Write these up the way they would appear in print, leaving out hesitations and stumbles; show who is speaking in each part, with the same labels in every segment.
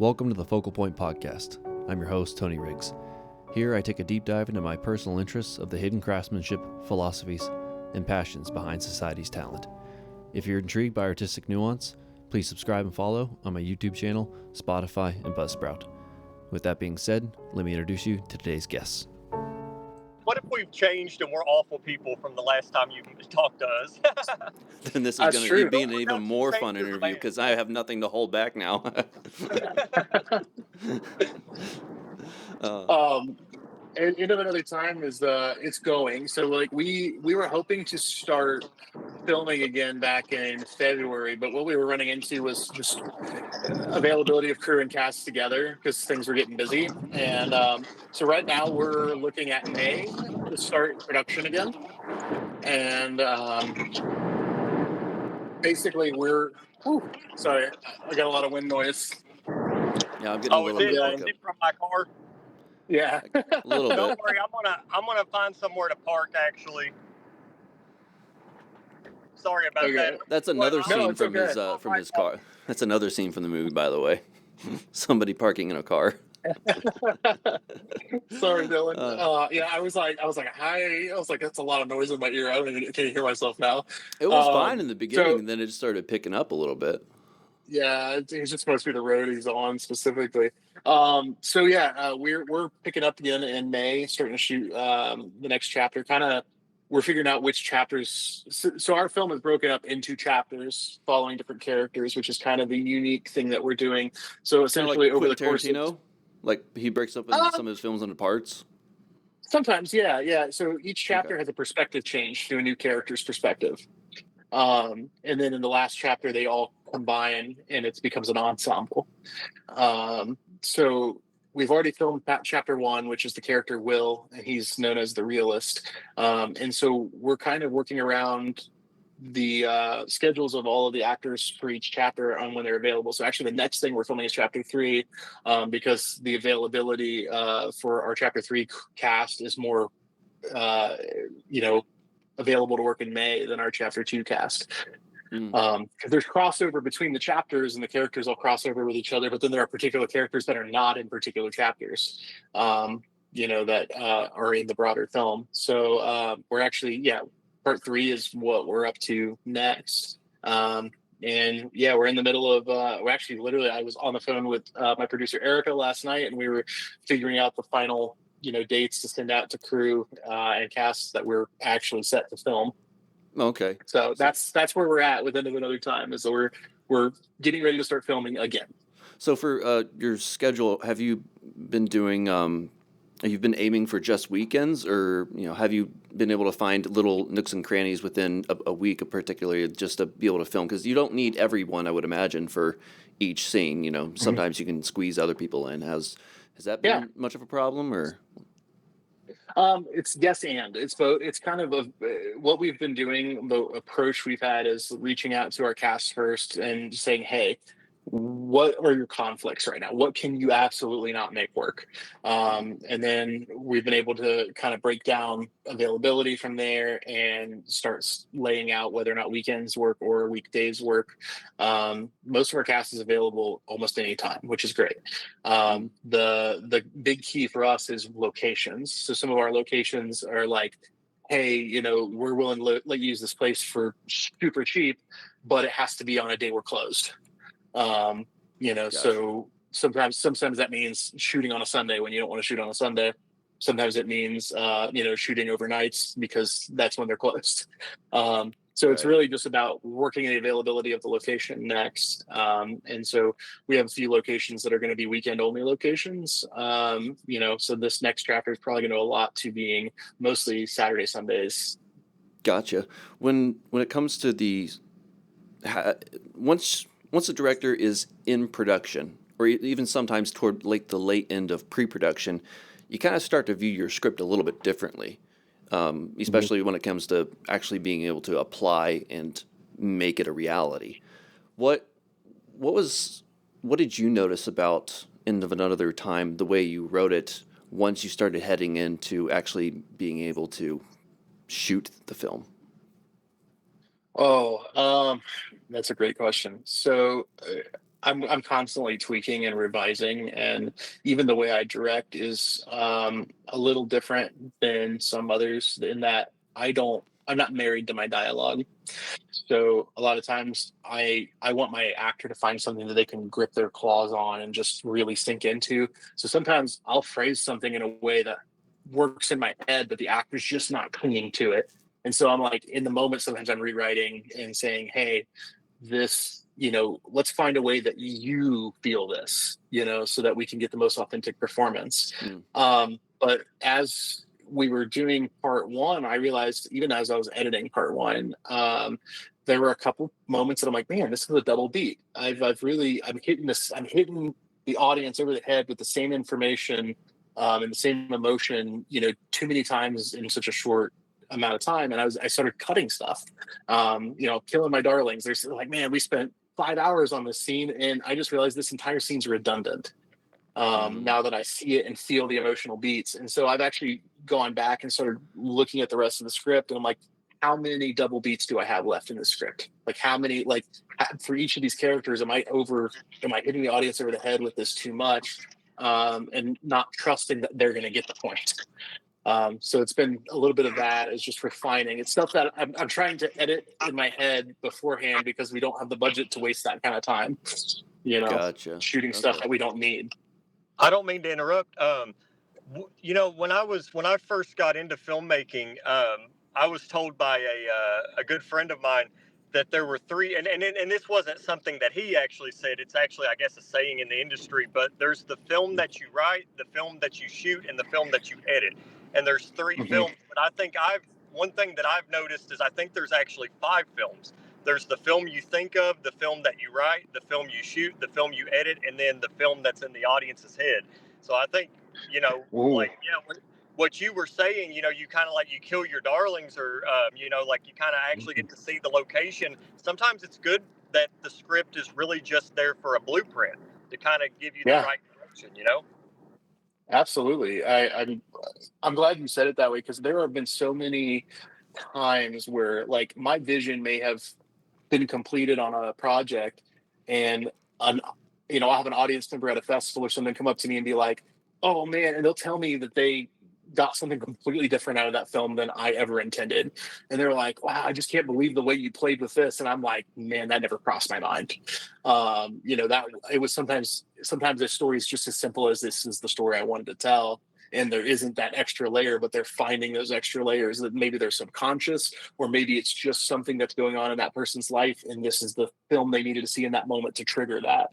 Speaker 1: Welcome to the Focal Point Podcast. I'm your host, Tony Riggs. Here I take a deep dive into my personal interests of the hidden craftsmanship, philosophies, and passions behind society's talent. If you're intrigued by artistic nuance, please subscribe and follow on my YouTube channel, Spotify, and Buzzsprout. With that being said, let me introduce you to today's guests.
Speaker 2: What if we've changed and we're awful people from the last time you talked to us?
Speaker 1: Then this is going to be an even more fun interview because I have nothing to hold back now.
Speaker 3: End of Another Time is it's going. So like we were hoping to start filming again back in February, but what we were running into was just availability of crew and cast together because things were getting busy. And so right now we're looking at May to start production again. And basically sorry, I got a lot of wind noise.
Speaker 1: Yeah, I'm getting a little bit
Speaker 2: from my car.
Speaker 3: Yeah,
Speaker 1: a little bit.
Speaker 2: Don't worry, I'm gonna find somewhere to park. Actually, sorry about that.
Speaker 1: That's another scene from his car. That's another scene from the movie, by the way. Somebody parking in a car.
Speaker 3: Sorry, Dylan. Yeah, I was like, hi. I was like, that's a lot of noise in my ear. I can't hear myself now.
Speaker 1: It was fine in the beginning, and then it started picking up a little bit.
Speaker 3: Yeah, it's just supposed to be the road he's on specifically. We're picking up again in May, starting to shoot the next chapter. We're figuring out which chapters. So our film is broken up into chapters following different characters, which is kind of the unique thing that we're doing. So essentially,
Speaker 1: like
Speaker 3: over the course
Speaker 1: of like he breaks up some of his films into parts.
Speaker 3: Sometimes, yeah. So each chapter has a perspective change to a new character's perspective. And then in the last chapter, they all combine and it becomes an ensemble. So we've already filmed chapter 1, which is the character Will, and he's known as the realist. And so we're kind of working around the schedules of all of the actors for each chapter on when they're available. So actually the next thing we're filming is chapter 3, because the availability for our chapter 3 cast is more, available to work in May than our chapter 2 cast. Because there's crossover between the chapters and the characters all cross over with each other, but then there are particular characters that are not in particular chapters, that are in the broader film. So we're actually, part 3 is what we're up to next. We're in the middle of, I was on the phone with my producer Erica last night, and we were figuring out the final dates to send out to crew and casts that we're actually set to film.
Speaker 1: Okay.
Speaker 3: So that's where we're at with End of Another Time, is that we're getting ready to start filming again.
Speaker 1: So for your schedule, have you been doing you've been aiming for just weekends, or have you been able to find little nooks and crannies within a week, particularly just to be able to film? Because you don't need everyone, I would imagine, for each scene. Sometimes you can squeeze other people in. Has that been much of a problem, or?
Speaker 3: It's yes and. It's both. It's kind of what we've been doing. The approach we've had is reaching out to our cast first and saying, hey, what are your conflicts right now? What can you absolutely not make work? And then we've been able to kind of break down availability from there and start laying out whether or not weekends work or weekdays work. Most of our cast is available almost any time, which is great. The big key for us is locations. So some of our locations are like, hey, we're willing to let you use this place for super cheap, but it has to be on a day we're closed. So sometimes that means shooting on a Sunday when you don't want to shoot on a Sunday. Sometimes it means, shooting overnights because that's when they're closed. It's really just about working the availability of the location next. And so we have a few locations that are going to be weekend only locations. So this next chapter is probably going to go a lot to being mostly Saturday, Sundays.
Speaker 1: Gotcha. When it comes to once the director is in production, or even sometimes toward the late end of pre-production, you kind of start to view your script a little bit differently, especially when it comes to actually being able to apply and make it a reality. What did you notice about End of Another Time, the way you wrote it, once you started heading into actually being able to shoot the film?
Speaker 3: That's a great question. So I'm constantly tweaking and revising, and even the way I direct is a little different than some others in that I'm not married to my dialogue. So a lot of times I want my actor to find something that they can grip their claws on and just really sink into. So sometimes I'll phrase something in a way that works in my head, but the actor's just not clinging to it. And so I'm like in the moment, sometimes I'm rewriting and saying, hey, this, let's find a way that you feel this, so that we can get the most authentic performance.
Speaker 1: Mm.
Speaker 3: But as we were doing part one, I realized even as I was editing part one, there were a couple moments that I'm like, man, this is a double beat. I'm hitting the audience over the head with the same information and the same emotion, too many times in such a short amount of time. And I started cutting stuff, killing my darlings. They're like, man, we spent 5 hours on this scene, and I just realized this entire scene's redundant. Now that I see it and feel the emotional beats. And so I've actually gone back and started looking at the rest of the script, and I'm like, how many double beats do I have left in the script? Like how many, for each of these characters, am I hitting the audience over the head with this too much? And not trusting that they're going to get the point. So it's been a little bit of that, is just refining. It's stuff that I'm trying to edit in my head beforehand because we don't have the budget to waste that kind of time,
Speaker 1: Gotcha.
Speaker 3: shooting stuff that we don't need.
Speaker 2: I don't mean to interrupt. When I first got into filmmaking, I was told by a good friend of mine that there were three, and this wasn't something that he actually said. It's actually, I guess, a saying in the industry. But there's the film that you write, the film that you shoot, and the film that you edit. And there's three films. But I think one thing that I've noticed is I think there's actually 5 films. There's the film you think of, the film that you write, the film you shoot, the film you edit, and then the film that's in the audience's head. So I think, what you were saying, you kind of like you kill your darlings, or, like you kind of actually get to see the location. Sometimes it's good that the script is really just there for a blueprint to kind of give you the right direction.
Speaker 3: Absolutely. I'm glad you said it that way, because there have been so many times where like my vision may have been completed on a project, and I'll have an audience member at a festival or something come up to me and be like, oh man, and they'll tell me that they got something completely different out of that film than I ever intended. And they're like, wow, I just can't believe the way you played with this. And I'm like, man, that never crossed my mind. That it was sometimes the story is just as simple as, this is the story I wanted to tell. And there isn't that extra layer, but they're finding those extra layers that maybe they're subconscious, or maybe it's just something that's going on in that person's life, and this is the film they needed to see in that moment to trigger that.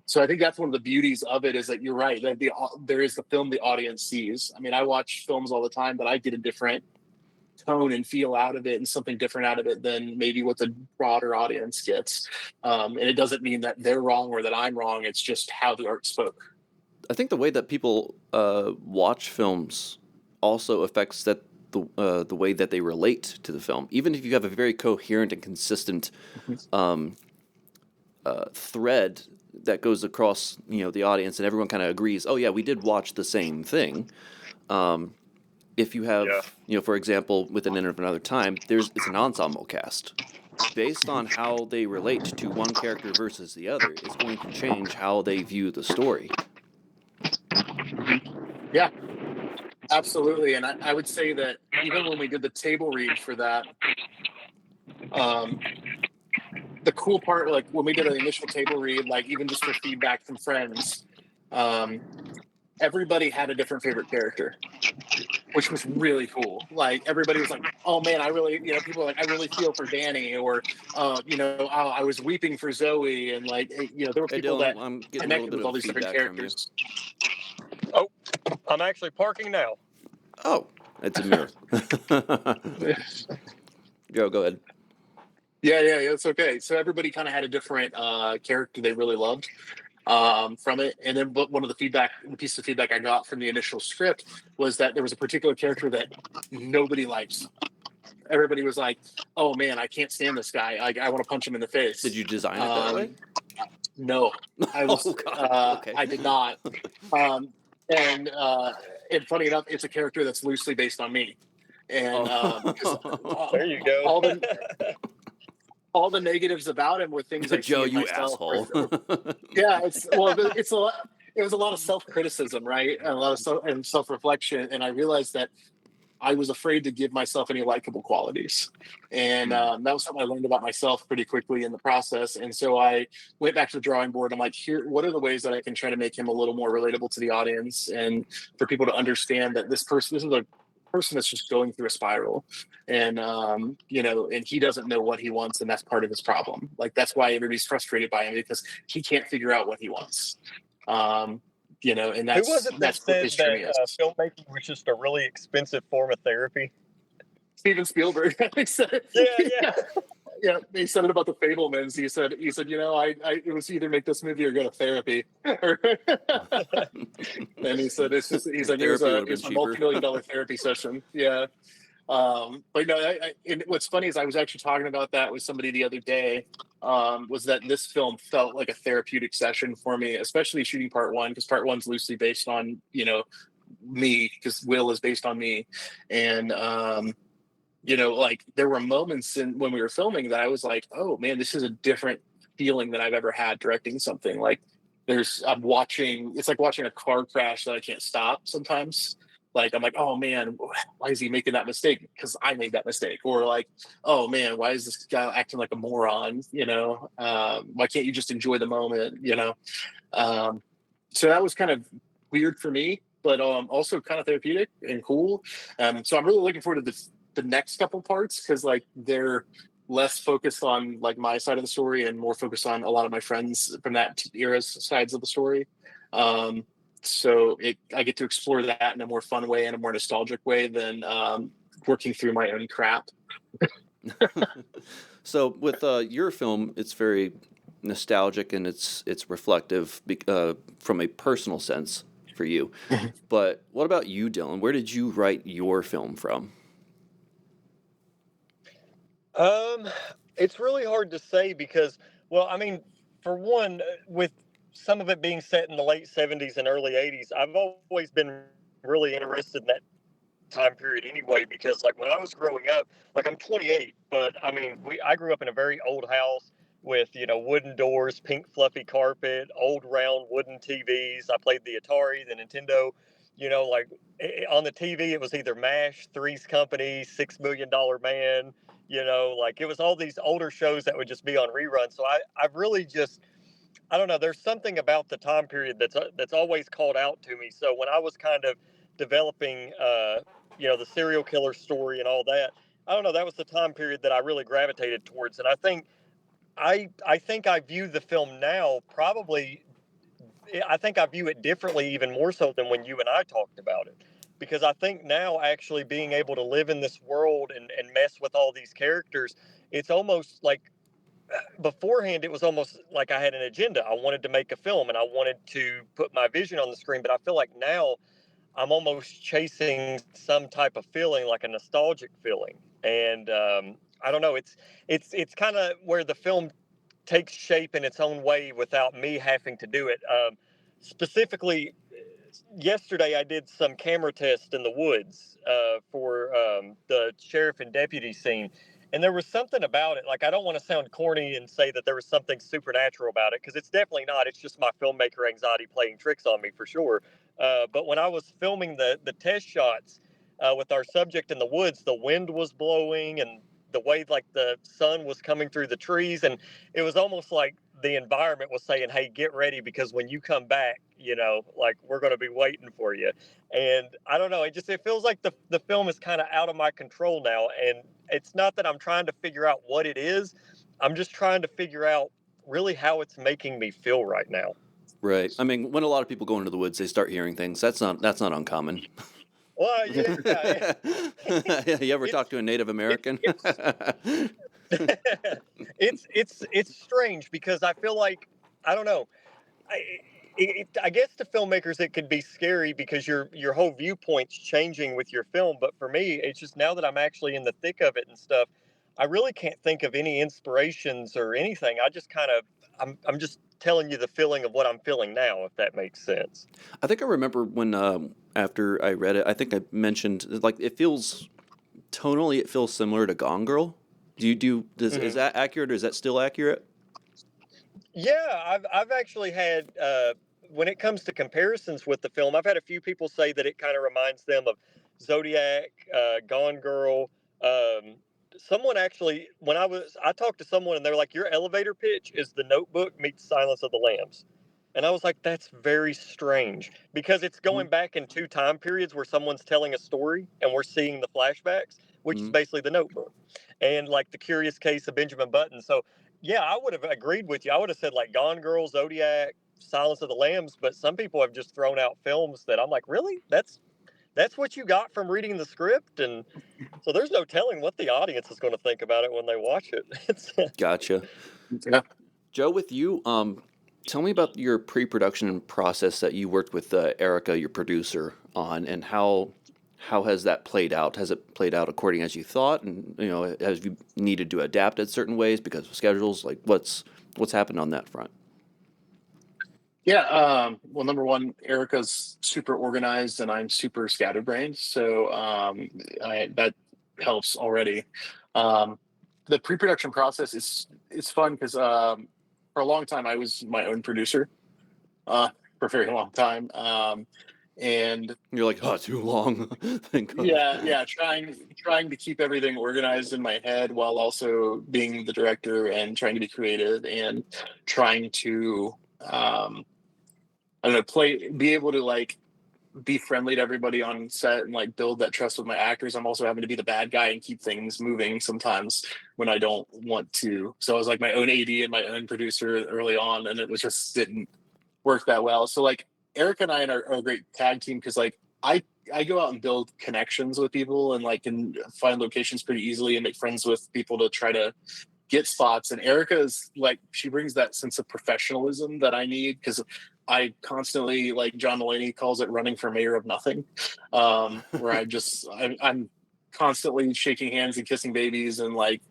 Speaker 3: So I think that's one of the beauties of it, is that you're right, that there is the film the audience sees. I mean, I watch films all the time, but I get a different tone and feel out of it, and something different out of it than maybe what the broader audience gets. And it doesn't mean that they're wrong or that I'm wrong. It's just how the art spoke.
Speaker 1: I think the way that people watch films also affects the way that they relate to the film. Even if you have a very coherent and consistent thread that goes across, the audience, and everyone kind of agrees, oh yeah, we did watch the same thing. If you have, for example, with An End of Another Time, it's an ensemble cast. Based on how they relate to one character versus the other, it's going to change how they view the story.
Speaker 3: Yeah, absolutely. And I would say that even when we did the table read for that, the cool part, like when we did an initial table read, like even just for feedback from friends, everybody had a different favorite character, which was really cool. Like everybody was like, oh man, I really, people were like, I really feel for Danny, or, I was weeping for Zoe. And like, there were
Speaker 1: Hey
Speaker 3: people
Speaker 1: Dylan,
Speaker 3: that
Speaker 1: I'm getting a little
Speaker 3: connected
Speaker 1: bit
Speaker 3: with all
Speaker 1: of
Speaker 3: these different
Speaker 1: feedback from you.
Speaker 3: characters.
Speaker 2: Oh, I'm actually parking now.
Speaker 1: Oh, it's a mirror. Go ahead.
Speaker 3: Yeah, it's okay. So everybody kind of had a different character they really loved from it. And then one of the piece of feedback I got from the initial script was that there was a particular character that nobody likes. Everybody was like, oh man, I can't stand this guy. I want to punch him in the face.
Speaker 1: Did you design it that way?
Speaker 3: No, I was.
Speaker 1: Oh, God. Okay.
Speaker 3: I did not. And funny enough, it's a character that's loosely based on me. And
Speaker 2: There you go.
Speaker 3: all the negatives about him were things I see
Speaker 1: Joe,
Speaker 3: in
Speaker 1: you
Speaker 3: myself.
Speaker 1: asshole.
Speaker 3: Yeah, it's a lot. It was a lot of self criticism, right, and a lot of self reflection, and I realized that I was afraid to give myself any likable qualities. And
Speaker 1: Hmm.
Speaker 3: that was something I learned about myself pretty quickly in the process. And so I went back to the drawing board. I'm like, here, what are the ways that I can try to make him a little more relatable to the audience and for people to understand that this is a person that's just going through a spiral. And, and he doesn't know what he wants. And that's part of his problem. Like, that's why everybody's frustrated by him because he can't figure out what he wants. Um, and
Speaker 2: Who was it that
Speaker 3: that's what
Speaker 2: said
Speaker 3: his
Speaker 2: that
Speaker 3: journey is.
Speaker 2: filmmaking was just a really expensive form of therapy?
Speaker 3: Steven Spielberg. He said,
Speaker 2: Yeah,
Speaker 3: yeah,
Speaker 2: yeah.
Speaker 3: yeah. He said it about the Fablemans. He said, it was either make this movie or go to therapy. And he said, he's like,
Speaker 1: Therapy would have
Speaker 3: it
Speaker 1: been
Speaker 3: was a
Speaker 1: cheaper.
Speaker 3: multi-million-dollar therapy session. Yeah. But no, and what's funny is I was actually talking about that with somebody the other day. Was that this film felt like a therapeutic session for me, especially shooting part one, because part one's loosely based on me, because Will is based on me, and like there were moments when we were filming that I was like, oh man, this is a different feeling than I've ever had directing something. Like it's like watching a car crash that I can't stop sometimes. Like I'm like, oh man, why is he making that mistake? Because I made that mistake. Or like, oh man, why is this guy acting like a moron? Why can't you just enjoy the moment? So that was kind of weird for me, but also kind of therapeutic and cool. So I'm really looking forward to the next couple parts because like they're less focused on like my side of the story and more focused on a lot of my friends from that era's sides of the story. So I get to explore that in a more fun way and a more nostalgic way than working through my own crap.
Speaker 1: So with your film, it's very nostalgic and it's reflective from a personal sense for you. But what about you, Dylan? Where did you write your film from?
Speaker 2: Um, it's really hard to say because, well, I mean, for one, with some of it being set in the late 70s and early 80s, I've always been really interested in that time period anyway because like when I was growing up, like I'm 28, but I mean, I grew up in a very old house with, wooden doors, pink fluffy carpet, old round wooden TVs. I played the Atari, the Nintendo, like on the TV it was either MASH, Three's Company, $6 Million Man, like it was all these older shows that would just be on reruns. So I've really just, I don't know. There's something about the time period that's always called out to me. So when I was kind of developing, the serial killer story and all that, I don't know. That was the time period that I really gravitated towards, and I think I view the film now probably. I think I view it differently, even more so than when you and I talked about it, because I think now actually being able to live in this world and mess with all these characters, it's almost like beforehand it was almost like I had an agenda. I wanted to make a film and I wanted to put my vision on the screen, but I feel like now I'm almost chasing some type of feeling, like a nostalgic feeling. And I don't know, it's kind of where the film takes shape in its own way without me having to do it. Specifically, yesterday I did some camera tests in the woods for the sheriff and deputy scene. And there was something about it. Like, I don't want to sound corny and say that there was something supernatural about it, because it's definitely not. It's just my filmmaker anxiety playing tricks on me for sure. But when I was filming the test shots with our subject in the woods, the wind was blowing and the way like the sun was coming through the trees, and it was almost like the environment was saying, hey, get ready, because when you come back, like we're going to be waiting for you. And I don't know, it feels like the film is kind of out of my control now. And it's not that I'm trying to figure out what it is, I'm just trying to figure out really how it's making me feel right now.
Speaker 1: Right. I mean, when a lot of people go into the woods, they start hearing things. That's not uncommon.
Speaker 2: Well, yeah,
Speaker 1: You ever talk
Speaker 2: it's
Speaker 1: to a Native
Speaker 2: it's
Speaker 1: American?
Speaker 2: it's it's strange because I feel like, I don't know. I guess to filmmakers it could be scary because your whole viewpoint's changing with your film. But for me, it's just now that I'm actually in the thick of it and stuff, I really can't think of any inspirations or anything. I just kind of I'm just telling you the feeling of what I'm feeling now, if that makes sense.
Speaker 1: I think I remember when after I read it, I think I mentioned like it feels tonally it feels similar to Gone Girl. Is that accurate, or is that still accurate?
Speaker 2: Yeah, I've actually had when it comes to comparisons with the film, I've had a few people say that it kind of reminds them of Zodiac, Gone Girl. Um, Someone actually, I talked to someone and they were like, "Your elevator pitch is The Notebook meets Silence of the Lambs," and I was like, "That's very strange because it's going back in two time periods where someone's telling a story and we're seeing the flashbacks, which is
Speaker 1: Mm-hmm.
Speaker 2: basically The Notebook, and like The Curious Case of Benjamin Button." So yeah, I would have agreed with you. I would have said like Gone Girl, Zodiac, Silence of the Lambs, but some people have just thrown out films that I'm like, really? That's what you got from reading the script, and so there's no telling what the audience is going to think about it when they watch it. It's
Speaker 1: Gotcha.
Speaker 3: Yeah.
Speaker 1: Joe, with you, tell me about your pre-production process that you worked with Erica, your producer, on, and how has that played out? Has it played out according as you thought, and have you needed to adapt it certain ways because of schedules? Like, what's happened on that front?
Speaker 3: Yeah. Well, number one, Erica's super organized and I'm super scatterbrained. So that helps already. Um, the pre-production process is fun because for a long time I was my own producer for a very long time. And
Speaker 1: You're like, oh, too long. Thank God.
Speaker 3: yeah, trying to keep everything organized in my head while also being the director and trying to be creative and trying to I don't know, be able to like be friendly to everybody on set and like build that trust with my actors. I'm also having to be the bad guy and keep things moving sometimes when I don't want to. So I was like my own AD and my own producer early on, and it was just didn't work that well. So like Eric and I are a great tag team because like I go out and build connections with people and like can find locations pretty easily and make friends with people to try to get spots. And Erica is like, she brings that sense of professionalism that I need because I constantly, like John Mulaney calls it, running for mayor of nothing, where I'm constantly shaking hands and kissing babies and like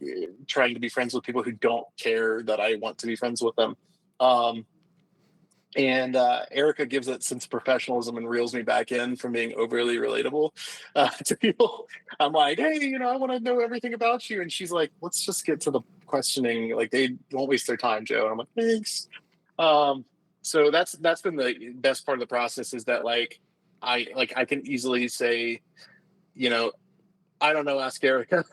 Speaker 3: trying to be friends with people who don't care that I want to be friends with them. And Erica gives that sense of professionalism and reels me back in from being overly relatable to people. I'm like, hey, I want to know everything about you. And she's like, let's just get to the questioning. Like, they won't waste their time, Joe. And I'm like, thanks. So that's been the best part of the process is that I can easily say, I don't know, ask Erica.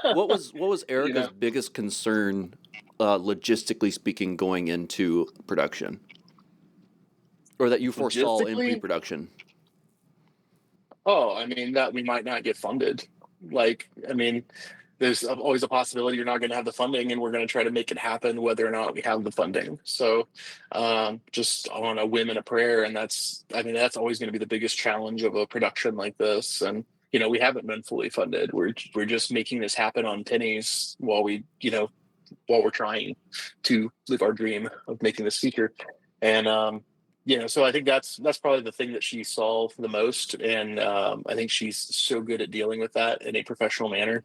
Speaker 1: What was
Speaker 3: you
Speaker 1: Erica's
Speaker 3: know,
Speaker 1: biggest concern, logistically speaking, going into production, or that you foresaw in
Speaker 3: logistically,
Speaker 1: pre-production?
Speaker 3: oh, I mean, that we might not get funded. Like, I mean, there's always a possibility you're not going to have the funding, and we're going to try to make it happen whether or not we have the funding. So, just on a whim and a prayer, and that's always going to be the biggest challenge of a production like this. And we haven't been fully funded. We're just making this happen on pennies while we're trying to live our dream of making this feature. And so I think that's probably the thing that she solved the most, and I think she's so good at dealing with that in a professional manner,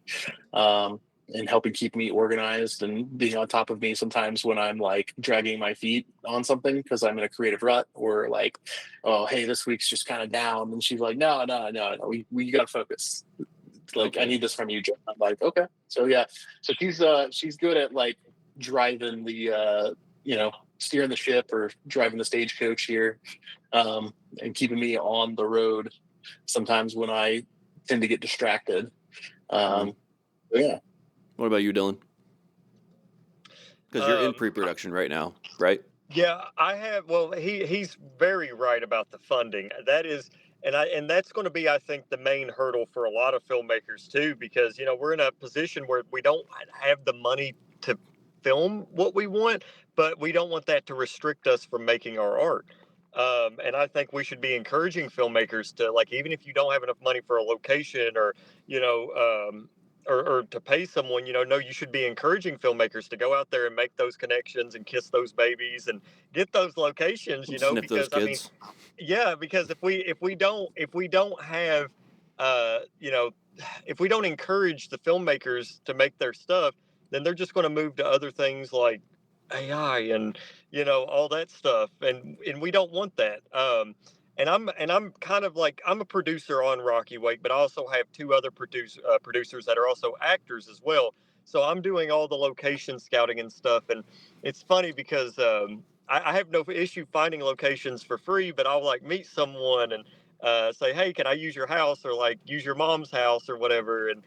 Speaker 3: and helping keep me organized and being on top of me sometimes when I'm like dragging my feet on something because I'm in a creative rut, or like, oh, hey, this week's just kind of down, and she's like, no, we got to focus. Like, I
Speaker 1: Okay.
Speaker 3: need this from you, Joe. I'm like, okay. So yeah, so she's good at like driving the steering the ship or driving the stagecoach here, and keeping me on the road sometimes when I tend to get distracted.
Speaker 1: Mhm.
Speaker 3: Yeah.
Speaker 1: What about you, Dylan? Because you're in
Speaker 2: um,
Speaker 1: pre-production right now, right?
Speaker 2: Yeah, I have. Well, he's very right about the funding. That is, and that's going to be, I think, the main hurdle for a lot of filmmakers too, because we're in a position where we don't have the money to film what we want, but we don't want that to restrict us from making our art. And I think we should be encouraging filmmakers to, like, even if you don't have enough money for a location or you know or to pay someone, no, you should be encouraging filmmakers to go out there and make those connections and kiss those babies and get those locations,
Speaker 1: Sniff those
Speaker 2: because I mean,
Speaker 1: kids.
Speaker 2: yeah, because if we don't have, you know, if we don't encourage the filmmakers to make their stuff, then they're just going to move to other things like AI and all that stuff, and we don't want that. I'm kind of like, I'm a producer on Rocky Wake, but I also have two other producers that are also actors as well. So I'm doing all the location scouting and stuff, and it's funny because I have no issue finding locations for free, but I'll like meet someone and say, hey, can I use your house, or like use your mom's house or whatever. And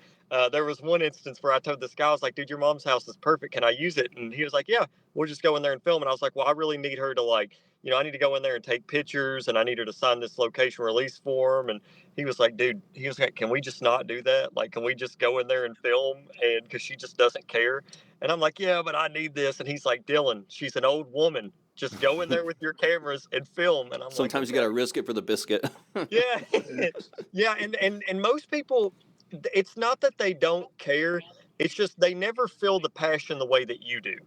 Speaker 2: there was one instance where I told this guy, I was like, dude, your mom's house is perfect. Can I use it? And he was like, yeah, we'll just go in there and film. And I was like, well, I really need her to like, I need to go in there and take pictures, and I need her to sign this location release form. And he was like, dude, he was like, can we just not do that? Like, can we just go in there and film? And because she just doesn't care. And I'm like, yeah, but I need this. And he's like, Dylan, she's an old woman. Just go in there with your cameras and film. And I'm like,
Speaker 1: Sometimes you
Speaker 2: okay.
Speaker 1: got to risk it for the biscuit.
Speaker 2: Yeah. Yeah. And most people, it's not that they don't care. It's just they never feel the passion the way that you do.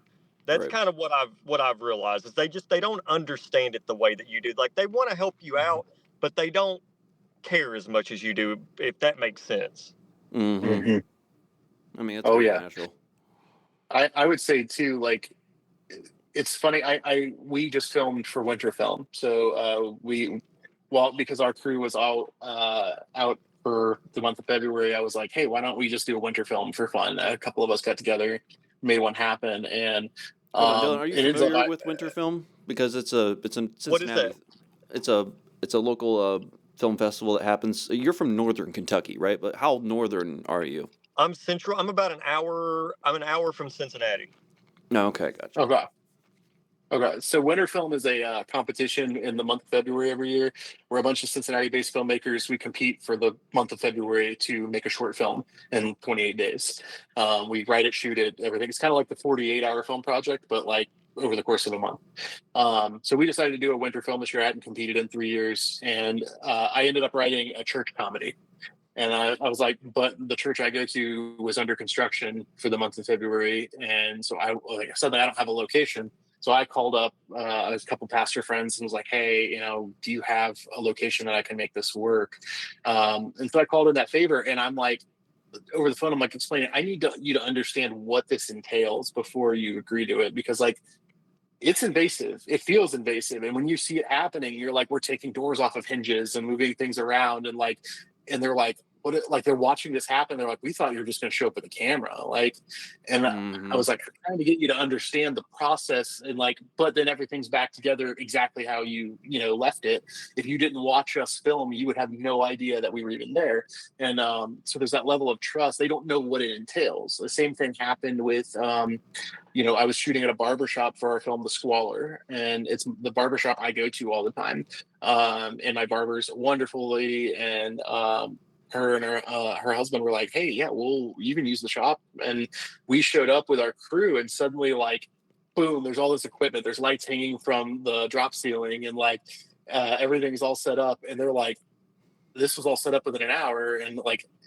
Speaker 2: That's
Speaker 1: Right.
Speaker 2: kind of what I've realized is they don't understand it the way that you do. Like they want to help you out, but they don't care as much as you do, if that makes sense.
Speaker 1: Hmm.
Speaker 3: Mhm.
Speaker 1: I mean, it's
Speaker 3: Oh
Speaker 1: very
Speaker 3: yeah,
Speaker 1: natural.
Speaker 3: I would say too. Like it's funny. We just filmed for winter film, so because our crew was all out for the month of February, I was like, hey, why don't we just do a winter film for fun? A couple of us got together, made one happen, and
Speaker 1: Hold on, Dylan. Are you
Speaker 3: it ends up.
Speaker 1: familiar with Winter Film? Because it's in
Speaker 2: What is that?
Speaker 1: Cincinnati. It's a it's a local film festival that happens. You're from northern Kentucky, right? But how northern are you?
Speaker 2: I'm central. I'm about an hour. I'm an hour from Cincinnati.
Speaker 1: No, okay, gotcha.
Speaker 3: Okay. Okay, so Winter Film is a competition in the month of February every year, where a bunch of Cincinnati-based filmmakers we compete for the month of February to make a short film in 28 days. We write it, shoot it, everything. It's kind of like the 48-hour film project, but like over the course of a month. So we decided to do a winter film this year. I hadn't competed in 3 years, and I ended up writing a church comedy. And I was like, but the church I go to was under construction for the month of February, and so suddenly I don't have a location. So I called up a couple pastor friends and was like, hey, do you have a location that I can make this work? And so I called in that favor, and I'm like, over the phone, I'm like explaining, I need you to understand what this entails before you agree to it, because like it's invasive. It feels invasive. And when you see it happening, you're like, we're taking doors off of hinges and moving things around. And they're like, like they're watching this happen. They're like, we thought you were just going to show up with a camera. And I
Speaker 1: Hmm.
Speaker 3: was like, trying to get you to understand the process and but then everything's back together exactly how left it. If you didn't watch us film, you would have no idea that we were even there. And so there's that level of trust. They don't know what it entails. The same thing happened with, I was shooting at a barbershop for our film, The Squalor, and it's the barbershop I go to all the time. And my barber's a wonderful lady, and her and her husband were like, "Hey, yeah, well, you can use the shop." And we showed up with our crew, and suddenly, boom, there's all this equipment. There's lights hanging from the drop ceiling, and everything's all set up. And they're like, this was all set up within an hour, and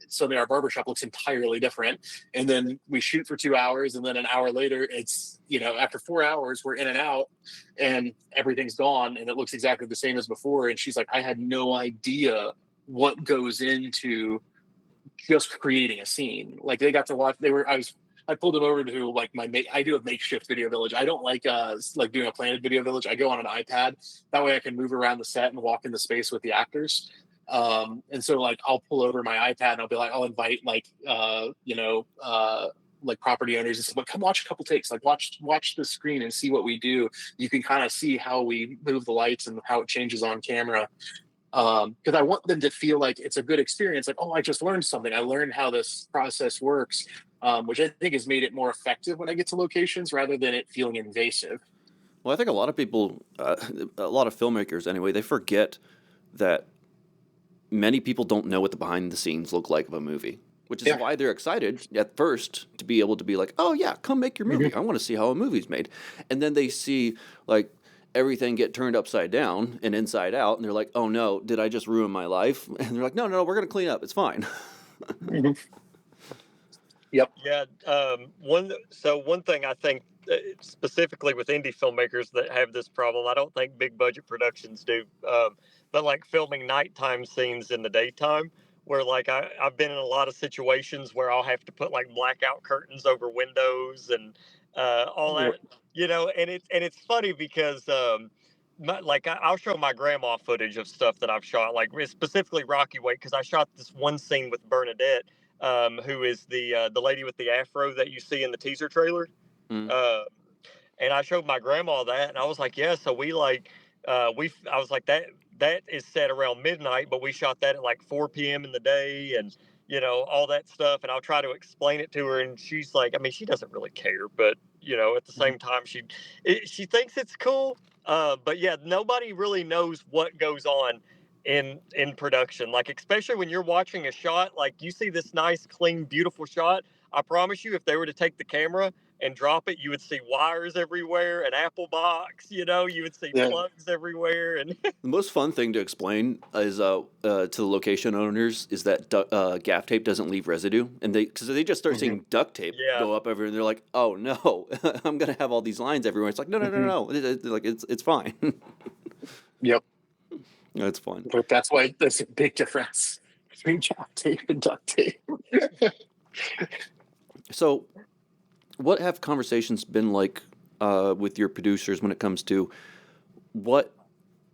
Speaker 3: suddenly our barbershop looks entirely different. And then we shoot for 2 hours, and then an hour later it's after 4 hours we're in and out, and everything's gone, and it looks exactly the same as before. And she's like, I had no idea what goes into just creating a scene. Like they got to watch, I pulled them over to I do a makeshift video village. I don't like doing a planted video village. I go on an iPad. That way I can move around the set and walk in the space with the actors. And so I'll pull over my iPad and I'll be like, I'll invite property owners and say, come watch a couple takes, watch the screen and see what we do. You can kind of see how we move the lights and how it changes on camera. Because I want them to feel like it's a good experience. Like, oh, I just learned something. I learned how this process works, which I think has made it more effective when I get to locations rather than it feeling invasive.
Speaker 1: Well, I think a lot of people, a lot of filmmakers anyway, they forget that many people don't know what the behind the scenes look like of a movie, which is
Speaker 3: Yeah.
Speaker 1: why they're excited at first to be able to be like, oh yeah, come make your movie.
Speaker 3: Mhm.
Speaker 1: I want to see how a movie's made. And then they see like everything get turned upside down and inside out, and they're like, oh no, did I just ruin my life? And they're like, no, we're gonna clean up. It's fine.
Speaker 3: Mhm. Yep.
Speaker 2: Yeah. One thing I think specifically with indie filmmakers that have this problem, I don't think big budget productions do, but like filming nighttime scenes in the daytime, where I've been in a lot of situations where I'll have to put like blackout curtains over windows and all that, and it's funny because I'll show my grandma footage of stuff that I've shot, like specifically Rocky Weight, because I shot this one scene with Bernadette, who is the lady with the afro that you see in the teaser trailer.
Speaker 1: Mm.
Speaker 2: Uh, and I showed my grandma that, and I was like, yeah. So I was like, that is set around midnight, but we shot that at like 4 p.m. in the day, and all that stuff. And I'll try to explain it to her, and she's like, I mean, she doesn't really care, but at the same time, she thinks it's cool. But yeah, nobody really knows what goes on in production. Like, especially when you're watching a shot, like you see this nice, clean, beautiful shot. I promise you, if they were to take the camera and drop it, you would see wires everywhere, an Apple box, you would see
Speaker 3: Yeah.
Speaker 2: plugs everywhere. And
Speaker 1: The most fun thing to explain is to the location owners is that gaff tape doesn't leave residue, and because they just start
Speaker 3: Mhm.
Speaker 1: seeing duct tape
Speaker 2: yeah,
Speaker 1: go up everywhere, and they're like, "Oh no, I'm gonna have all these lines everywhere." It's like, no, no, no,
Speaker 3: Mhm.
Speaker 1: no, like it's fine.
Speaker 3: Yep.
Speaker 1: It's fine.
Speaker 3: But that's why there's a big difference between gaff tape and duct tape.
Speaker 1: So, what have conversations been like with your producers when it comes to what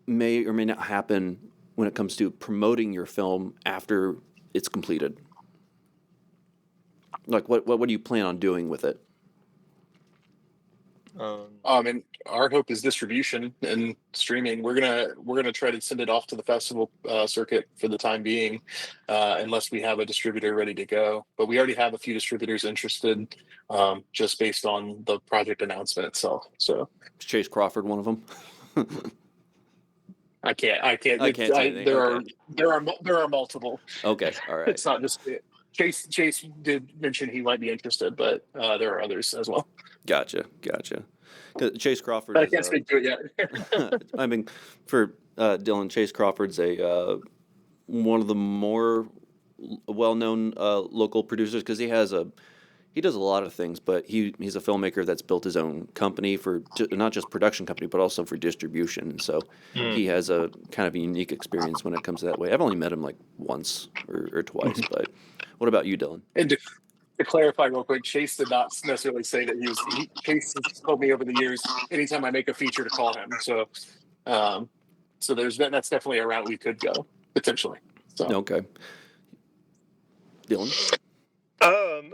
Speaker 1: may or may not happen when it comes to promoting your film after it's completed? Like, what do you plan on doing with it?
Speaker 3: And our hope is distribution and streaming. We're gonna try to send it off to the festival circuit for the time being, unless we have a distributor ready to go. But we already have a few distributors interested, just based on the project announcement itself. So
Speaker 1: Is Chase Crawford one of them?
Speaker 3: I can't.
Speaker 1: I can't say anything. Okay.
Speaker 3: There are multiple.
Speaker 1: Okay. All right.
Speaker 3: It's not just Chase. Chase did mention he might be interested, but there are others as well.
Speaker 1: Gotcha. 'Cause Chase Crawford
Speaker 3: But I
Speaker 1: is.
Speaker 3: can't speak to it yet.
Speaker 1: I mean, for Dylan, Chase Crawford's one of the more well-known local producers because he does a lot of things, but he's a filmmaker that's built his own company for not just production company, but also for distribution. So he has a kind of a unique experience when it comes to that way. I've only met him like once or twice, but what about you, Dylan?
Speaker 3: And to clarify real quick, Chase did not necessarily say that Chase has told me over the years, anytime I make a feature, to call him. So, that's definitely a route we could go potentially. So,
Speaker 1: Okay. Dylan,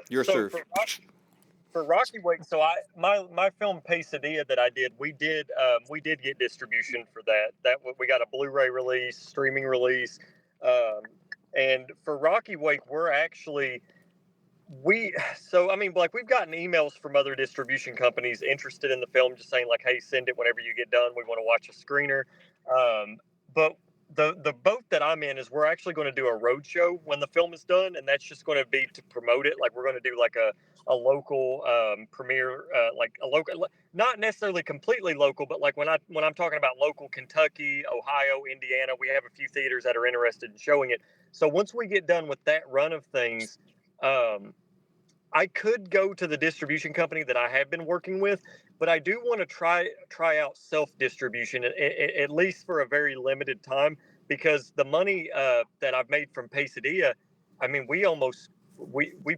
Speaker 1: your
Speaker 2: so
Speaker 1: serve.
Speaker 2: for Rocky Wake, so my film Pesadilla that I did, we did get distribution for that. We got a Blu-ray release, streaming release, and for Rocky Wake, we're actually so I mean, like, we've gotten emails from other distribution companies interested in the film, just saying like, hey, send it whenever you get done. We want to watch a screener. But the boat that I'm in is we're actually going to do a road show when the film is done, and that's just going to be to promote it. Like, we're going to do like a local premiere, like a local, not necessarily completely local, but like when I'm talking about local, Kentucky, Ohio, Indiana, we have a few theaters that are interested in showing it. So once we get done with that run of things, I could go to the distribution company that I have been working with, but I do want to try out self distribution at least for a very limited time, because the money that I've made from Pesadilla, I mean, we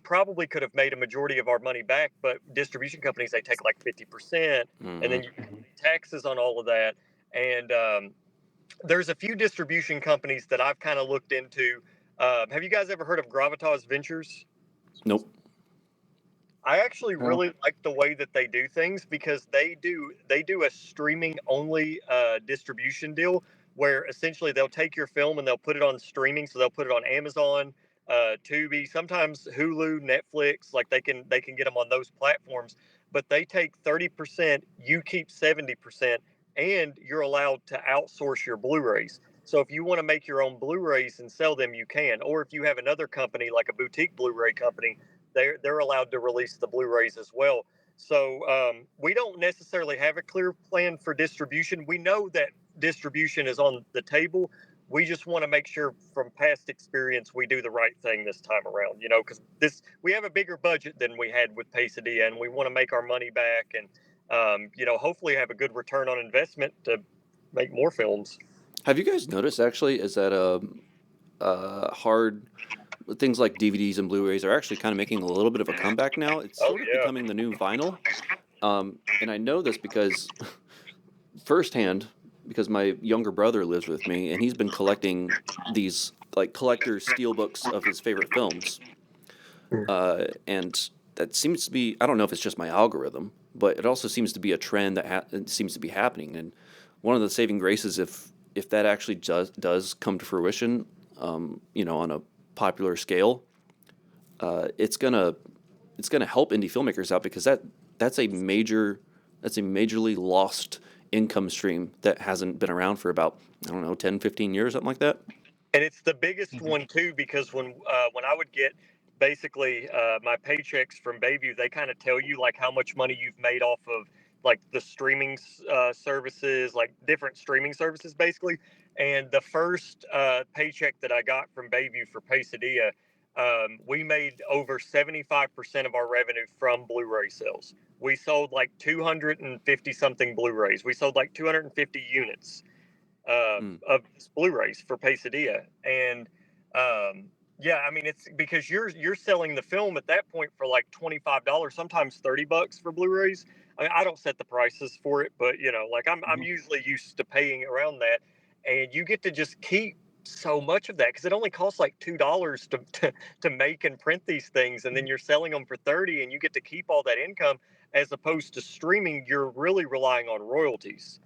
Speaker 2: probably could have made a majority of our money back, but distribution companies, they take like 50%, and then you pay taxes on all of that. And there's a few distribution companies that I've kind of looked into. Have you guys ever heard of Gravitas Ventures?
Speaker 1: Nope.
Speaker 2: I actually really like the way that they do things, because they do a streaming only distribution deal, where essentially they'll take your film and they'll put it on streaming. So they'll put it on Amazon, Tubi, sometimes Hulu, Netflix. Like, they can get them on those platforms, but they take 30%, you keep 70%, and you're allowed to outsource your Blu-rays. So if you want to make your own Blu-rays and sell them, you can. Or if you have another company like a boutique Blu-ray company, they're allowed to release the Blu-rays as well. So we don't necessarily have a clear plan for distribution. We know that distribution is on the table. We just want to make sure, from past experience, we do the right thing this time around. Because we have a bigger budget than we had with Pesadilla, and we want to make our money back, and hopefully have a good return on investment to make more films.
Speaker 1: Have you guys noticed actually is that hard things like DVDs and Blu-rays are actually kind of making a little bit of a comeback now? It's sort of becoming the new vinyl. And I know this because firsthand, because my younger brother lives with me, and he's been collecting these like collector steelbooks of his favorite films. And that seems to be, I don't know if it's just my algorithm, but it also seems to be a trend that it seems to be happening. And one of the saving graces, if that actually does come to fruition, on a popular scale, it's gonna help indie filmmakers out, because that's a majorly lost income stream that hasn't been around for about, I don't know, 10, 15 years, something like that.
Speaker 2: And it's the biggest one too, because when I would get basically my paychecks from Bayview, they kind of tell you like how much money you've made off of like the streaming services, like different streaming services, basically. And the first paycheck that I got from Bayview for Pasadena, we made over 75% of our revenue from Blu-ray sales. We sold like 250 something Blu-rays. We sold like 250 units of Blu-rays for Pasadena, and yeah, I mean it's because you're selling the film at that point for like $25, sometimes $30 for Blu-rays. I mean, I don't set the prices for it, but like I'm usually used to paying around that, and you get to just keep so much of that because it only costs like $2 to make and print these things, and then you're selling them for 30, and you get to keep all that income. As opposed to streaming, you're really relying on royalties,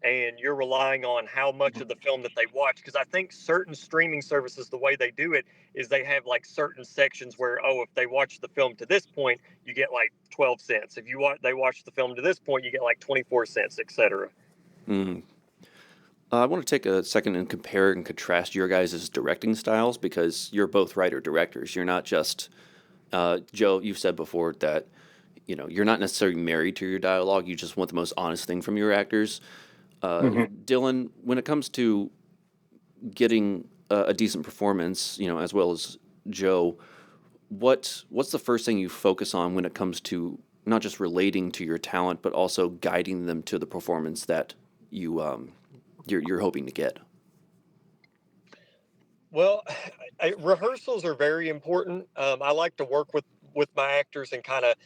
Speaker 2: and you're relying on how much of the film that they watch. Because I think certain streaming services, the way they do it is they have like certain sections where, oh, if they watch the film to this point, you get like 12 cents. If they watch the film to this point, you get like 24 cents, etc.
Speaker 1: Mm. I want to take a second and compare and contrast your guys' directing styles, because you're both writer-directors. You're not just, Joe, you've said before that, you're not necessarily married to your dialogue. You just want the most honest thing from your actors. Dylan, when it comes to getting a decent performance, as well as Joe, what's the first thing you focus on when it comes to not just relating to your talent, but also guiding them to the performance that you're hoping to get?
Speaker 2: Well, rehearsals are very important. I like to work with my actors and kind of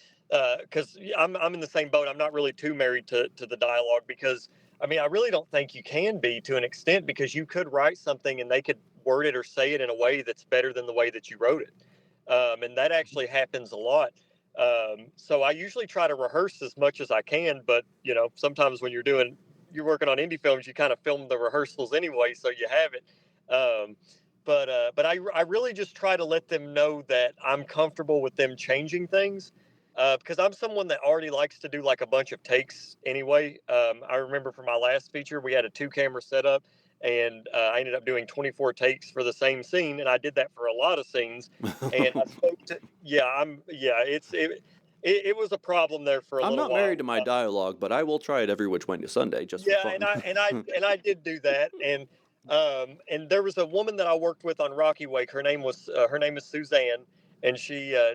Speaker 2: because I'm in the same boat. I'm not really too married to the dialogue because I mean I really don't think you can be to an extent because you could write something and they could word it or say it in a way that's better than the way that you wrote it, and that actually happens a lot. So I usually try to rehearse as much as I can, but sometimes when you're working on indie films, you kind of film the rehearsals anyway, so you have it. Um, but I really just try to let them know that I'm comfortable with them changing things because I'm someone that already likes to do like a bunch of takes anyway. I remember for my last feature, we had a 2-camera setup, and I ended up doing 24 takes for the same scene, and I did that for a lot of scenes. And I spoke to it was a problem there for a
Speaker 1: I'm
Speaker 2: little
Speaker 1: not
Speaker 2: while.
Speaker 1: married to my dialogue, but I will try it every which way to Sunday just for
Speaker 2: Yeah,
Speaker 1: fun.
Speaker 2: and I did do that, and there was a woman that I worked with on Rocky Wake. Her name is Suzanne, and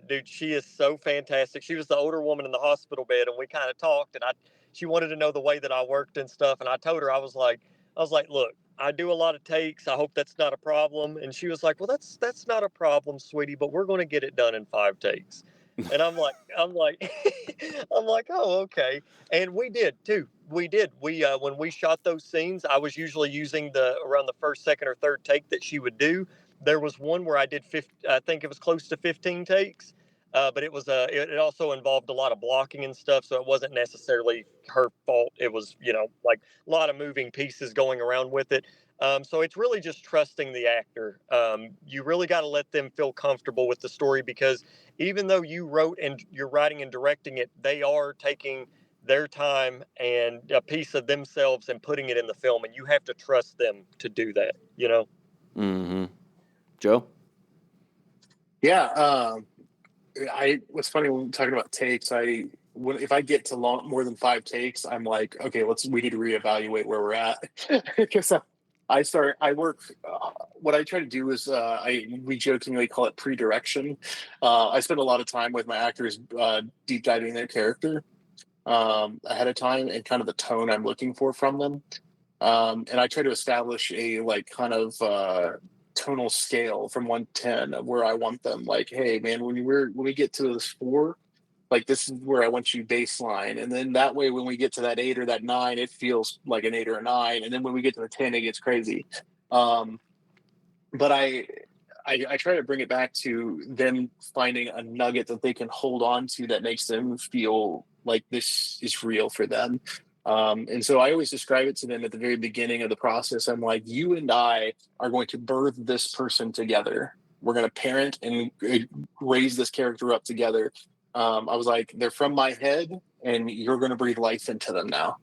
Speaker 2: dude, she is so fantastic. She was the older woman in the hospital bed, and we kind of talked, and she wanted to know the way that I worked and stuff, and I told her I was like, look, I do a lot of takes. I hope that's not a problem. And she was like, well, that's not a problem, sweetie, but we're going to get it done in 5 takes. And I'm like, oh, okay. And we did too. We did. We when we shot those scenes, I was usually using the around the first, second, or third take that she would do. There was one where I did I think it was close to 15 takes, but it also involved a lot of blocking and stuff, so it wasn't necessarily her fault. It was like a lot of moving pieces going around with it. So it's really just trusting the actor. You really got to let them feel comfortable with the story because even though you wrote and you're writing and directing it, they are taking their time and a piece of themselves and putting it in the film, and you have to trust them to do that.
Speaker 1: Mm-hmm. Joe?
Speaker 3: Yeah. What's funny when talking about takes, if I get to more than 5 takes, I'm like, okay, we need to reevaluate where we're at. Because I work, what I try to do is, we jokingly call it pre-direction. I spend a lot of time with my actors, deep diving their character, ahead of time and kind of the tone I'm looking for from them. And I try to establish a like kind of, tonal scale from 1 to 10 of where I want them. Like, hey man, when we get to this 4, like, this is where I want you baseline. And then that way, when we get to that 8 or that 9, it feels like an 8 or a 9. And then when we get to the 10, it gets crazy. Um, but I try to bring it back to them finding a nugget that they can hold on to that makes them feel like this is real for them. And so I always describe it to them at the very beginning of the process. I'm like, you and I are going to birth this person together. We're going to parent and raise this character up together. I was like, they're from my head, and you're going to breathe life into them now.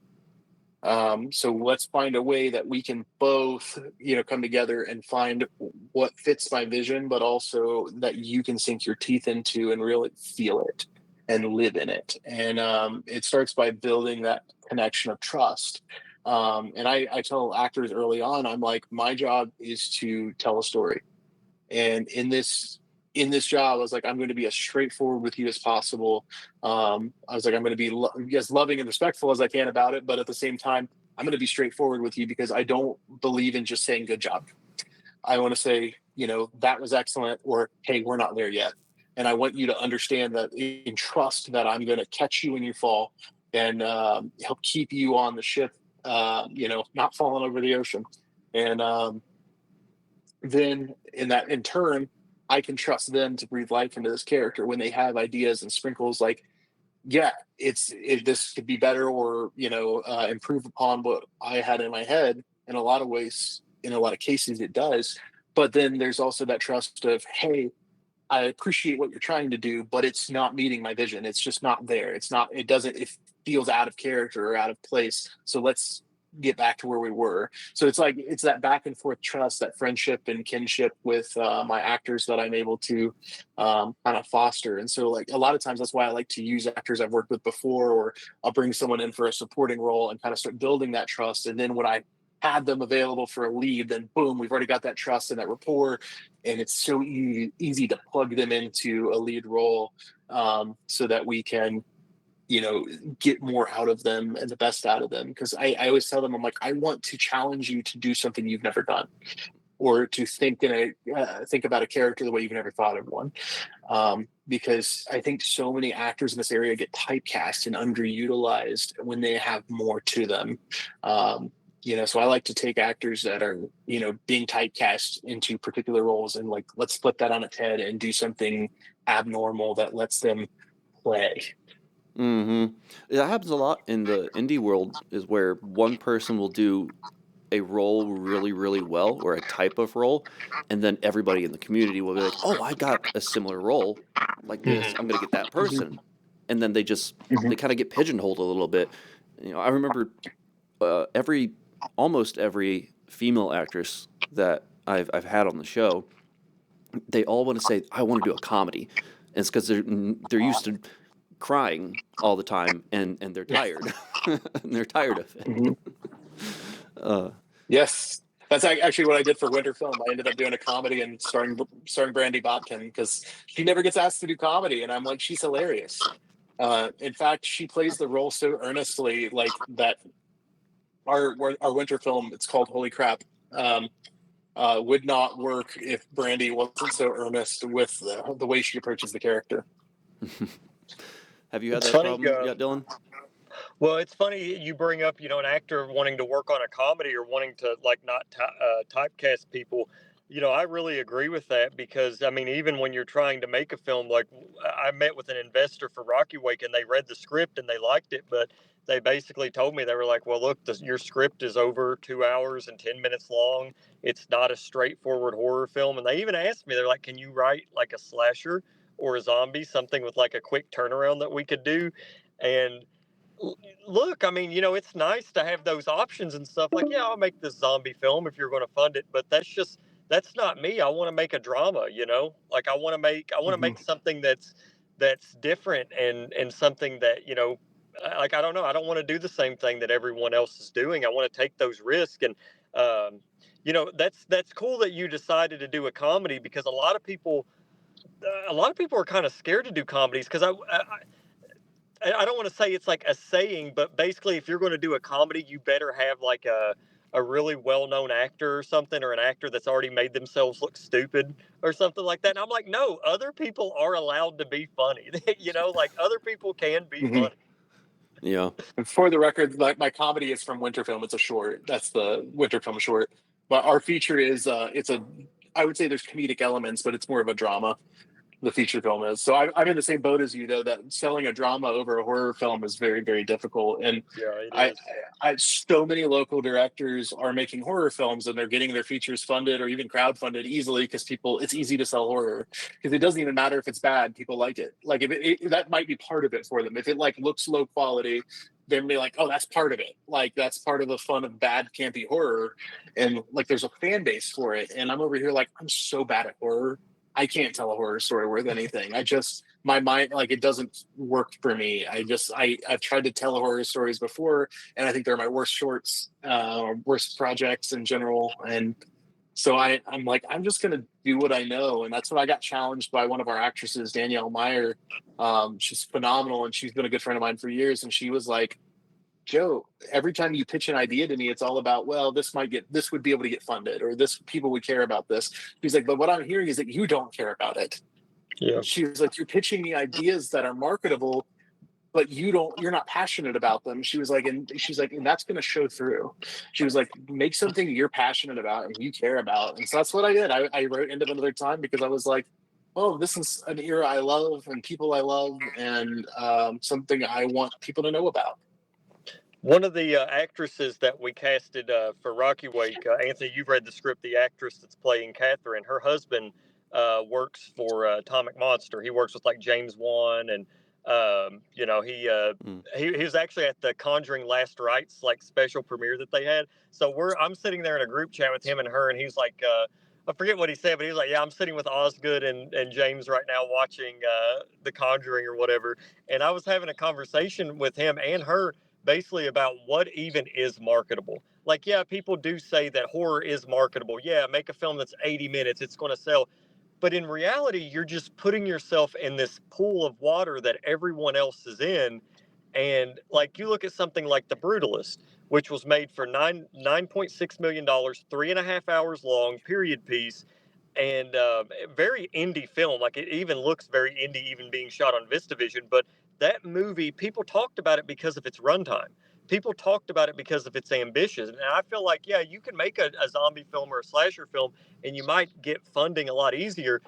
Speaker 3: So let's find a way that we can both, come together and find what fits my vision, but also that you can sink your teeth into and really feel it and live in it. And it starts by building that connection of trust. And I tell actors early on, I'm like, my job is to tell a story. And in this job, I was like, I'm going to be as straightforward with you as possible. I was like, I'm going to be as loving and respectful as I can about it, but at the same time, I'm going to be straightforward with you because I don't believe in just saying good job. I want to say, that was excellent, or hey, we're not there yet. And I want you to understand that in trust that I'm going to catch you when you fall and help keep you on the ship, not falling over the ocean. And then in turn, I can trust them to breathe life into this character when they have ideas and sprinkles like, yeah, this could be better, or improve upon what I had in my head. In a lot of ways, in a lot of cases, it does. But then there's also that trust of, hey, I appreciate what you're trying to do, but it's not meeting my vision. It's just not there. It's not. It doesn't. It feels out of character or out of place. So let's get back to where we were. So it's like it's that back and forth trust, that friendship and kinship with my actors that I'm able to kind of foster. And so, like, a lot of times, that's why I like to use actors I've worked with before, or I'll bring someone in for a supporting role and kind of start building that trust. And then when I had them available for a lead, then boom, we've already got that trust and that rapport, and it's so easy to plug them into a lead role, so that we can get more out of them and the best out of them. Because I always tell them, I'm like, I want to challenge you to do something you've never done, or to think think about a character the way you've never thought of one. Because I think so many actors in this area get typecast and underutilized when they have more to them. So I like to take actors that are, being typecast into particular roles, and like, let's flip that on its head and do something abnormal that lets them play.
Speaker 1: Mm-hmm. That happens a lot in the indie world, is where one person will do a role really, really well, or a type of role, and then everybody in the community will be like, "Oh, I got a similar role like this. I'm
Speaker 2: Mm-hmm.
Speaker 1: gonna get that person," and then
Speaker 3: Mhm.
Speaker 1: they kind of get pigeonholed a little bit. I remember every almost every female actress that I've had on the show, they all want to say, "I want to do a comedy." And it's because they're used to crying all the time, and they're tired. And they're tired of it.
Speaker 3: Mhm.
Speaker 1: Uh,
Speaker 3: Yes, that's actually what I did for Winter Film. I ended up doing a comedy and starring Brandy Botkin because she never gets asked to do comedy, and I'm like, she's hilarious. In fact, she plays the role so earnestly, like that. Our Winter Film, it's called Holy Crap. Um, would not work if Brandy wasn't so earnest with the way she approaches the character.
Speaker 1: have you had
Speaker 2: It's
Speaker 1: that
Speaker 2: funny.
Speaker 1: problem yet, Dylan?
Speaker 2: Well, it's funny you bring up, an actor wanting to work on a comedy or wanting to like not typecast people. I really agree with that because I mean, even when you're trying to make a film, like I met with an investor for Rocky Wake and they read the script and they liked it, but they basically told me they were like, "Well, look, your script is over 2 hours and 10 minutes long. It's not a straightforward horror film." And they even asked me, they're like, "Can you write like a slasher or a zombie, something with like a quick turnaround that we could do?" And look, I mean, it's nice to have those options and stuff. Like, yeah, I'll make this zombie film if you're going to fund it, but that's not me. I want to make a drama, Like I want to
Speaker 3: Mhm.
Speaker 2: make something that's different and something that, like I don't know, I don't want to do the same thing that everyone else is doing. I want to take those risks and um that's cool that you decided to do a comedy because a lot of people are kind of scared to do comedies because I don't want to say it's like a saying, but basically, if you're going to do a comedy, you better have like a really well-known actor or something, or an actor that's already made themselves look stupid or something like that. And I'm like, no, other people are allowed to be funny. Like other people can be
Speaker 3: Mhm.
Speaker 2: funny.
Speaker 1: Yeah.
Speaker 3: And for the record, like my comedy is from Winter Film. It's a short. That's the Winter Film short. But our feature is it's a I would say there's comedic elements, but it's more of a drama. The feature film is. So I'm in the same boat as you, though, that selling a drama over a horror film is very, very difficult. And
Speaker 2: Yeah, it
Speaker 3: I,
Speaker 2: is.
Speaker 3: so many local directors are making horror films and they're getting their features funded or even crowdfunded easily because it's easy to sell horror because it doesn't even matter if it's bad, people like it. Like if that might be part of it for them. If it like looks low quality, they're be like, oh, that's part of it. Like that's part of the fun of bad campy horror, and like there's a fan base for it. And I'm over here like I'm so bad at horror. I can't tell a horror story worth anything. My mind, like it doesn't work for me. I've tried to tell horror stories before, and I think they're my worst shorts, worst projects in general. And so I'm like, I'm just gonna do what I know, and that's what I got challenged by one of our actresses, Danielle Meyer. She's phenomenal, and she's been a good friend of mine for years. And she was like, Joe, every time you pitch an idea to me, it's all about, well, this would be able to get funded, or this people would care about this. He's like, but what I'm hearing is that you don't care about it.
Speaker 2: Yeah.
Speaker 3: She was like, you're pitching me ideas that are marketable, but you're not passionate about them. She was like, and she's like, and that's going to show through. She was like, make something you're passionate about and you care about. And so that's what I did. I wrote End of Another Time because I was like, oh, this is an era I love and people I love, and something I want people to know about.
Speaker 2: One of the actresses that we casted for Rocky Wake, Anthony, you've read the script. The actress that's playing Catherine, her husband works for Atomic Monster. He works with like James Wan, and
Speaker 1: Mm.
Speaker 2: he was actually at the Conjuring Last Rites like special premiere that they had. So I'm sitting there in a group chat with him and her, and he's like. I forget what he said, but he's like, "Yeah, I'm sitting with Osgood and James right now watching The Conjuring or whatever." And I was having a conversation with him and her basically about what even is marketable. Like, yeah, people do say that horror is marketable. Yeah, make a film that's 80 minutes, it's going to sell. But in reality, you're just putting yourself in this pool of water that everyone else is in. And like you look at something like The Brutalist, which was made for $9.6 million, 3.5 hours long, period piece, and very indie film. Like it even looks very indie, even being shot on VistaVision. But that movie, people talked about it because of its runtime. People talked about it because of its ambition. And I feel like, yeah, you can make a zombie film or a slasher film, and you might get funding a lot easier.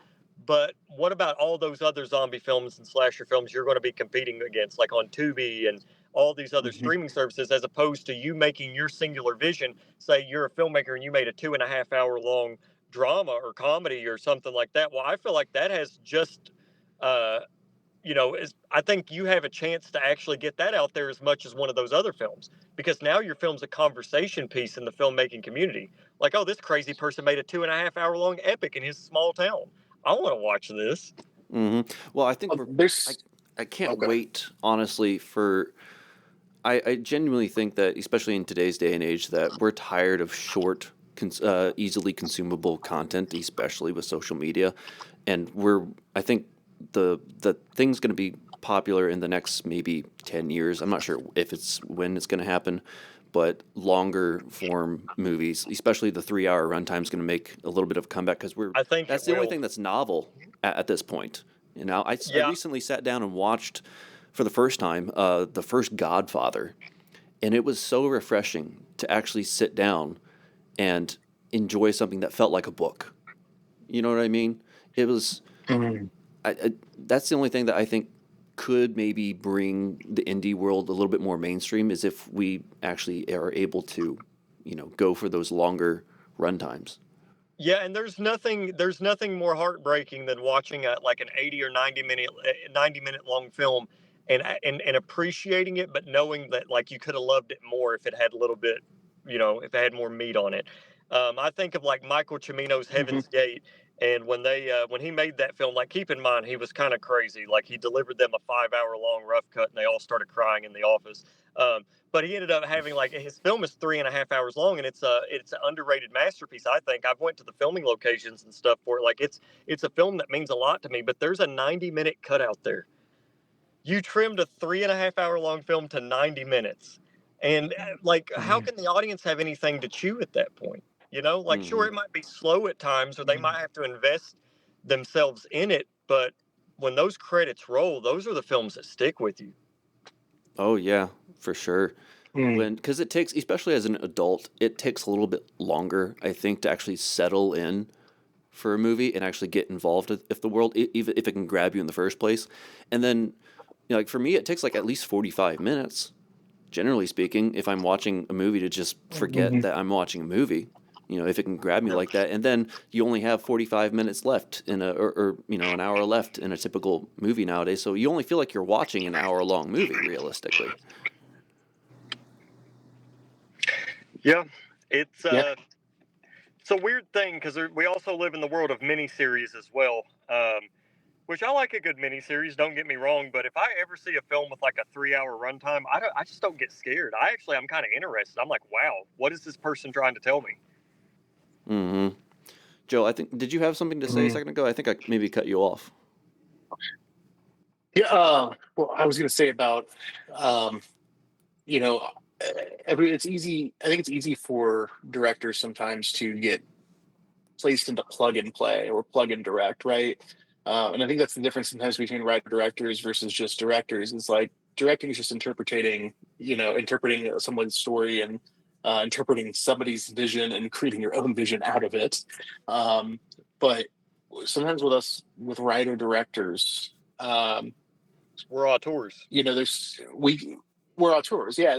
Speaker 2: But what about all those other zombie films and slasher films you're going to be competing against, like on Tubi and all these other
Speaker 3: Mhm.
Speaker 2: streaming services, as opposed to you making your singular vision? Say you're a filmmaker and you made a 2.5 hour long drama or comedy or something like that. Well, I feel like that has just, uh, I think you have a chance to actually get that out there as much as one of those other films, because now your film's a conversation piece in the filmmaking community. Like, oh, this crazy person made a 2.5 hour long epic in his small town. I want to watch this.
Speaker 1: Hmm. Well, I think I,
Speaker 3: There's
Speaker 1: I can't
Speaker 3: okay.
Speaker 1: wait, honestly, for. I genuinely think that, especially in today's day and age, that we're tired of short, easily consumable content, especially with social media. And I think the thing's going to be popular in the next maybe 10 years. I'm not sure if it's when it's going to happen, but longer form movies, especially the 3 hour runtime, is going to make a little bit of a comeback because
Speaker 2: I think it
Speaker 1: that's the only
Speaker 2: will.
Speaker 1: thing that's novel at this point. I
Speaker 2: Yeah.
Speaker 1: recently sat down and watched for the first time the first Godfather, and it was so refreshing to actually sit down and enjoy something that felt like a book. You know what I mean? It was
Speaker 3: Mhm.
Speaker 1: that's the only thing that I think could maybe bring the indie world a little bit more mainstream is if we actually are able to, go for those longer runtimes.
Speaker 2: Yeah, and there's nothing more heartbreaking than watching like an 80 or 90 minute long film, and appreciating it, but knowing that like you could have loved it more if it had a little bit, if it had more meat on it. I think of like Michael Cimino's
Speaker 3: Mhm.
Speaker 2: Heaven's Gate, and when he made that film, like keep in mind he was kind of crazy. Like he delivered them a 5 hour long rough cut, and they all started crying in the office. Um, but he ended up having like his film is 3.5 hours long, and it's an underrated masterpiece. I think I've went to the filming locations and stuff for it. Like it's a film that means a lot to me. But there's a 90 minute cut out there. You trimmed a 3.5 hour long film to 90 minutes. And like, how can the audience have anything to chew at that point? You know, like, sure,
Speaker 1: Hmm.
Speaker 2: it might be slow at times, or they might have to invest themselves in it, but when those credits roll, those are the films that stick with you.
Speaker 1: Oh yeah, for sure.
Speaker 3: Mm.
Speaker 1: Because it takes, especially as an adult, it takes a little bit longer, I think, to actually settle in for a movie and actually get involved if the world, even if it can grab you in the first place. And then, like for me, it takes like at least 45 minutes, generally speaking, if I'm watching a movie to just forget
Speaker 3: Mhm.
Speaker 1: that I'm watching a movie. If it can grab me like that, and then you only have 45 minutes left in or an hour left in a typical movie nowadays, so you only feel like you're watching an hour-long movie, realistically.
Speaker 2: Yeah, it's
Speaker 3: Yeah.
Speaker 2: uh, it's a weird thing because we also live in the world of miniseries as well. Which I like a good miniseries. Don't get me wrong, but if I ever see a film with like a 3 hour runtime, I just don't get scared. I'm kind of interested. I'm like, wow, what is this person trying to tell me?
Speaker 1: Hmm. Joe, I think, did you have something to say a
Speaker 3: Mm.
Speaker 1: second ago? I think I maybe cut you off.
Speaker 3: Yeah. Well, I was going to say about, um, you know, it's easy. I think it's easy for directors sometimes to get placed into plug and play or plug and direct, right? And I think that's the difference sometimes between writer directors versus just directors. Is like directing is just interpreting someone's story and interpreting somebody's vision and creating your own vision out of it. Um, but sometimes with writer directors, um,
Speaker 2: We're auteurs.
Speaker 3: there's we're auteurs. Yeah,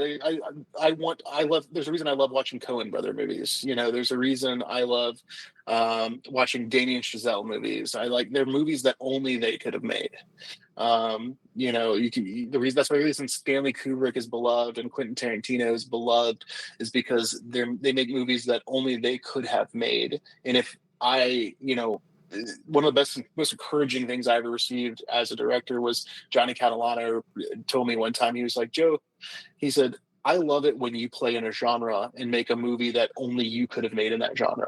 Speaker 3: I love. There's a reason I love watching Coen brother movies. There's a reason I love watching Damien Chazelle movies. I like they're movies that only they could have made. The reason that's why the reason Stanley Kubrick is beloved and Quentin Tarantino is beloved is because they make movies that only they could have made. And if I, one of the best, most encouraging things I ever received as a director was Johnny Catalano told me one time, he was like, Joe, he said, I love it when you play in a genre and make a movie that only you could have made in that genre.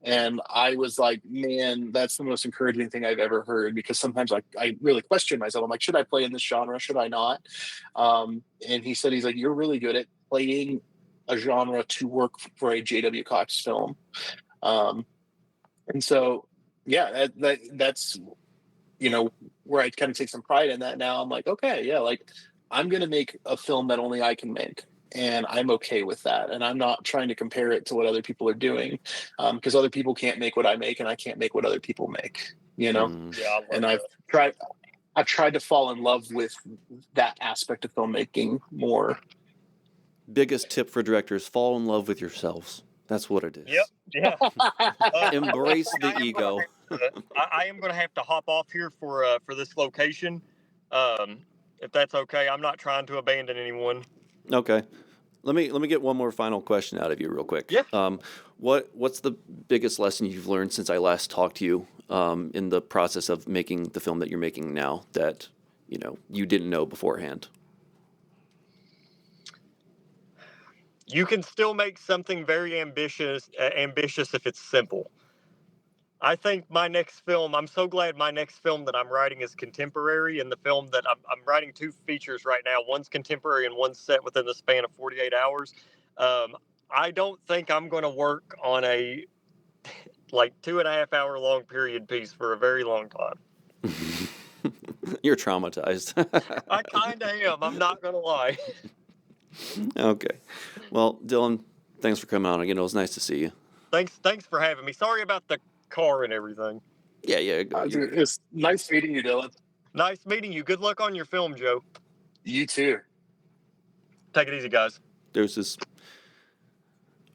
Speaker 3: And I was like, man, that's the most encouraging thing I've ever heard, because sometimes I really question myself. I'm like, should I play in this genre? Should I not? And he's like, you're really good at playing a genre to work for a J.W. Cox film. And so, yeah, that's, where I kind of take some pride in that now. I'm like, okay, yeah, like I'm going to make a film that only I can make. And I'm okay with that. And I'm not trying to compare it to what other people are doing, because other people can't make what I make, and I can't make what other people make.
Speaker 1: Mm.
Speaker 2: Yeah, I love
Speaker 3: And
Speaker 2: that.
Speaker 3: I've tried to fall in love with that aspect of filmmaking more.
Speaker 1: Biggest tip for directors: fall in love with yourselves. That's what it
Speaker 2: Yep.
Speaker 1: is.
Speaker 2: Yeah. Real
Speaker 1: Embrace
Speaker 2: quick,
Speaker 1: the ego.
Speaker 2: I am gonna have to hop off here for this location. Um, if that's okay, I'm not trying to abandon anyone.
Speaker 1: Okay. Let me get one more final question out of you real quick.
Speaker 2: Yeah.
Speaker 1: What's the biggest lesson you've learned since I last talked to you, in the process of making the film that you're making now, that you didn't know beforehand?
Speaker 2: You can still make something very ambitious if it's simple. I think my next film, I'm so glad my next film that I'm writing is contemporary. And the film that I'm writing two features right now, one's contemporary and one's set within the span of 48 hours. Um, I don't think I'm going to work on a like 2.5 hour long period piece for a very long time.
Speaker 1: You're traumatized.
Speaker 2: I kind of am. I'm not going to lie.
Speaker 1: Okay. Well, Dylan, thanks for coming on again. It was nice to see you.
Speaker 2: Thanks for having me. Sorry about the car and everything.
Speaker 1: Yeah, yeah. You're good.
Speaker 3: It's nice meeting you, Dylan.
Speaker 2: Nice meeting you. Good luck on your film, Joe.
Speaker 3: You too.
Speaker 2: Take it easy, guys.
Speaker 1: Deuces.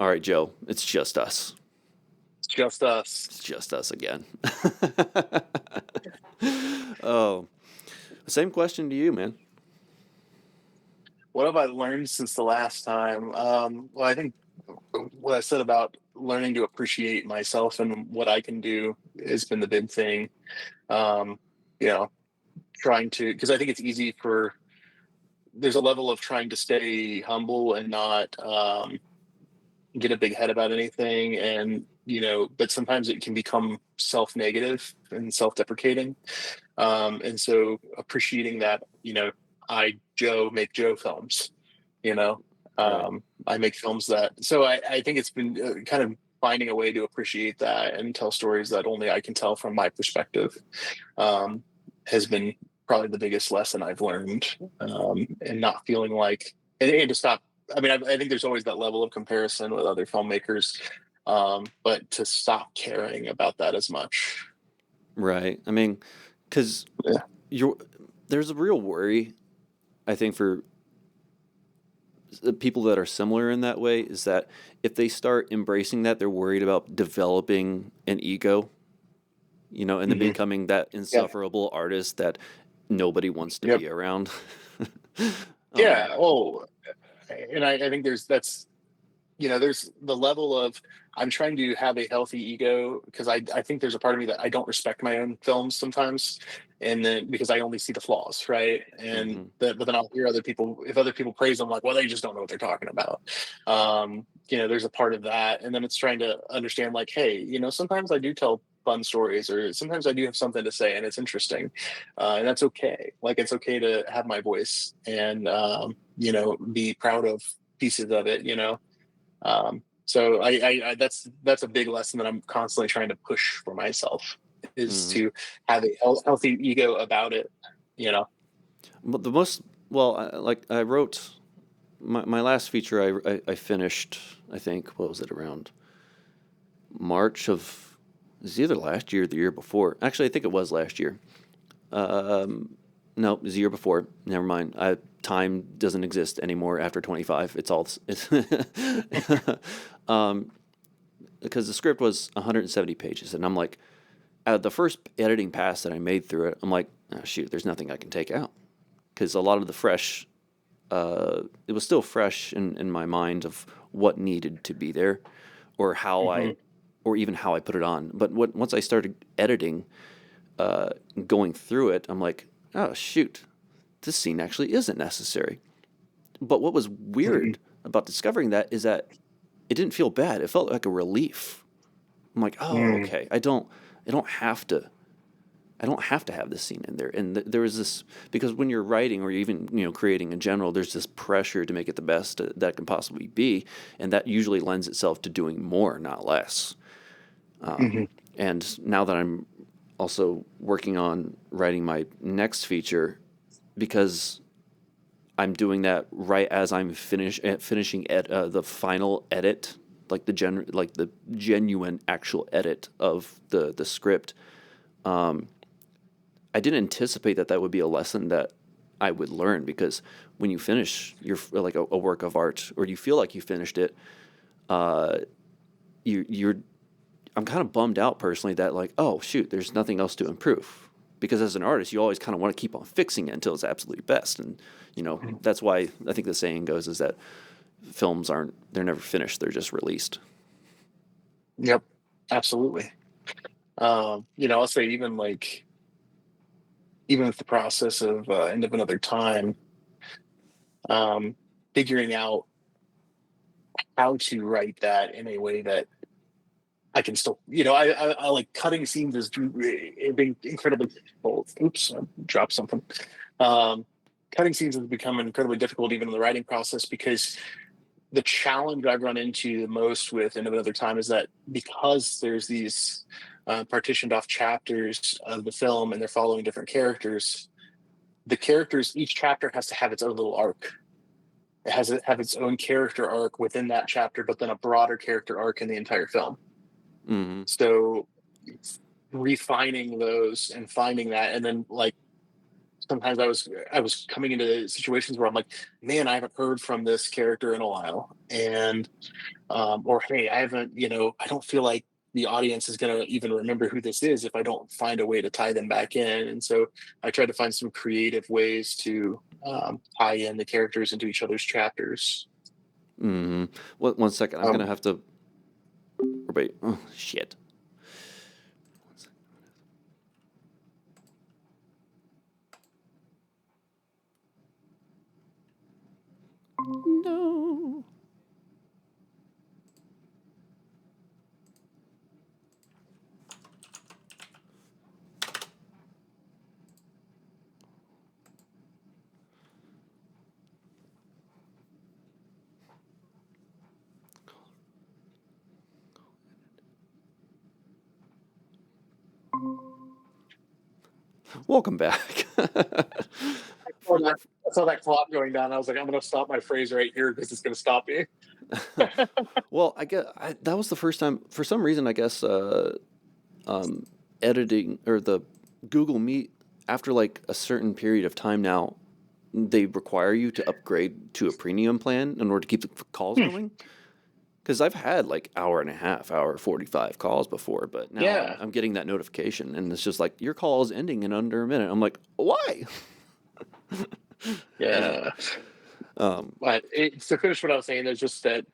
Speaker 1: All right, Joe. It's just us.
Speaker 3: It's just us.
Speaker 1: It's just us again. Oh, same question to you, man.
Speaker 3: What have I learned since the last time? Well, I think what I said about learning to appreciate myself and what I can do has been the big thing. Um, you know, trying to, because I think it's easy there's a level of trying to stay humble and not get a big head about anything. And, but sometimes it can become self-negative and self-deprecating. And so appreciating that, I, Joe, make Joe films, you know?
Speaker 1: Right.
Speaker 3: I make films that, so I think it's been kind of finding a way to appreciate that and tell stories that only I can tell from my perspective, um, has been probably the biggest lesson I've learned, and not feeling like, and to stop. I mean, I think there's always that level of comparison with other filmmakers, but to stop caring about that as much.
Speaker 1: Right. I mean, because
Speaker 3: Yeah.
Speaker 1: you're there's a real worry, I think, for the people that are similar in that way is that if they start embracing that, they're worried about developing an ego, and then
Speaker 3: Hmm.
Speaker 1: becoming that
Speaker 3: Yeah.
Speaker 1: insufferable artist that nobody wants to
Speaker 3: Yep.
Speaker 1: be around. um,
Speaker 3: Yeah. Oh, and I think there's the level of, I'm trying to have a healthy ego, because I think there's a part of me that I don't respect my own films sometimes, and then because I only see the flaws, right? And
Speaker 1: mhm,
Speaker 3: but then I'll hear other people, if other people praise them, like, well, they just don't know what they're talking about. There's a part of that, and then it's trying to understand, like, hey, sometimes I do tell fun stories, or sometimes I do have something to say and it's interesting, and that's okay. Like, it's okay to have my voice, and be proud of pieces of it. So I that's a big lesson that I'm constantly trying to push for myself, is
Speaker 1: mhm.
Speaker 3: to have a healthy ego about it. You know.
Speaker 1: But the most well, like I wrote my last feature. I finished. I think what was it around March of. It was either last year or the year before. Actually, I think it was last year. No, it was the year before. Never mind. Time doesn't exist anymore after 25. It's all it's um, because the script was 170 pages, and I'm like, at the first editing pass that I made through it, I'm like, oh, shoot, there's nothing I can take out because a lot of the fresh, it was still fresh in my mind of what needed to be there, or
Speaker 3: Hmm.
Speaker 1: or even how I put it on. But once I started editing, going through it, I'm like, oh shoot, this scene actually isn't necessary. But what was
Speaker 3: Hmm.
Speaker 1: weird about discovering that is that it didn't feel bad. It felt like a relief. I'm like, oh,
Speaker 3: Mm.
Speaker 1: okay. I don't have to. I don't have to have this scene in there. And there was this because when you're writing or even creating in general, there's this pressure to make it the best that can possibly be, and that usually lends itself to doing more, not less.
Speaker 3: Hmm.
Speaker 1: And now that I'm also working on writing my next feature, because I'm doing that right as I'm finishing the final edit, like like the genuine actual edit of the script. I didn't anticipate that would be a lesson that I would learn because when you finish your like a work of art or you feel like you finished it, you're I'm kind of bummed out personally that like, oh shoot, there's nothing else to improve. Because as an artist, you always kind of want to keep on fixing it until it's absolutely best, and that's why I think the saying goes is that they're never finished; they're just released.
Speaker 3: Yep. Absolutely. I'll say, even with the process of End of Another Time, um, figuring out how to write that in a way that I can still, I like cutting scenes is being incredibly difficult. Oops, I dropped something. Um, Cutting scenes has become incredibly difficult even in the writing process, because the challenge I've run into the most with End of Another Time is that, because there's these partitioned off chapters of the film and they're following different characters, the characters, each chapter has to have its own little arc. It has to have its own character arc within that chapter, but then a broader character arc in the entire film.
Speaker 1: Mm-hmm.
Speaker 3: So refining those and finding that, and then, like, sometimes I was coming into situations where I'm like, man, I haven't heard from this character in a while, and or hey, I don't feel like the audience is going to even remember who this is if I don't find a way to tie them back in. And so I tried to find some creative ways to tie in the characters into each other's chapters.
Speaker 1: Mm-hmm. One second, I'm gonna
Speaker 3: Um,
Speaker 1: have to wait. Oh, shit. No. Welcome back.
Speaker 3: I saw that clock going down. I was like, I'm going to stop my phrase right here because it's going to stop me.
Speaker 1: Well, that was the first time, for some reason, I guess, editing or the Google Meet, after like a certain period of time now, they require you to upgrade to a premium plan in order to keep the calls going. Because I've had like hour and a half, hour 45 calls before, but now
Speaker 3: Yeah.
Speaker 1: I'm getting that notification and it's just like, your call is ending in under a minute. I'm like, why?
Speaker 3: Yeah. But to finish what I was saying, there's just that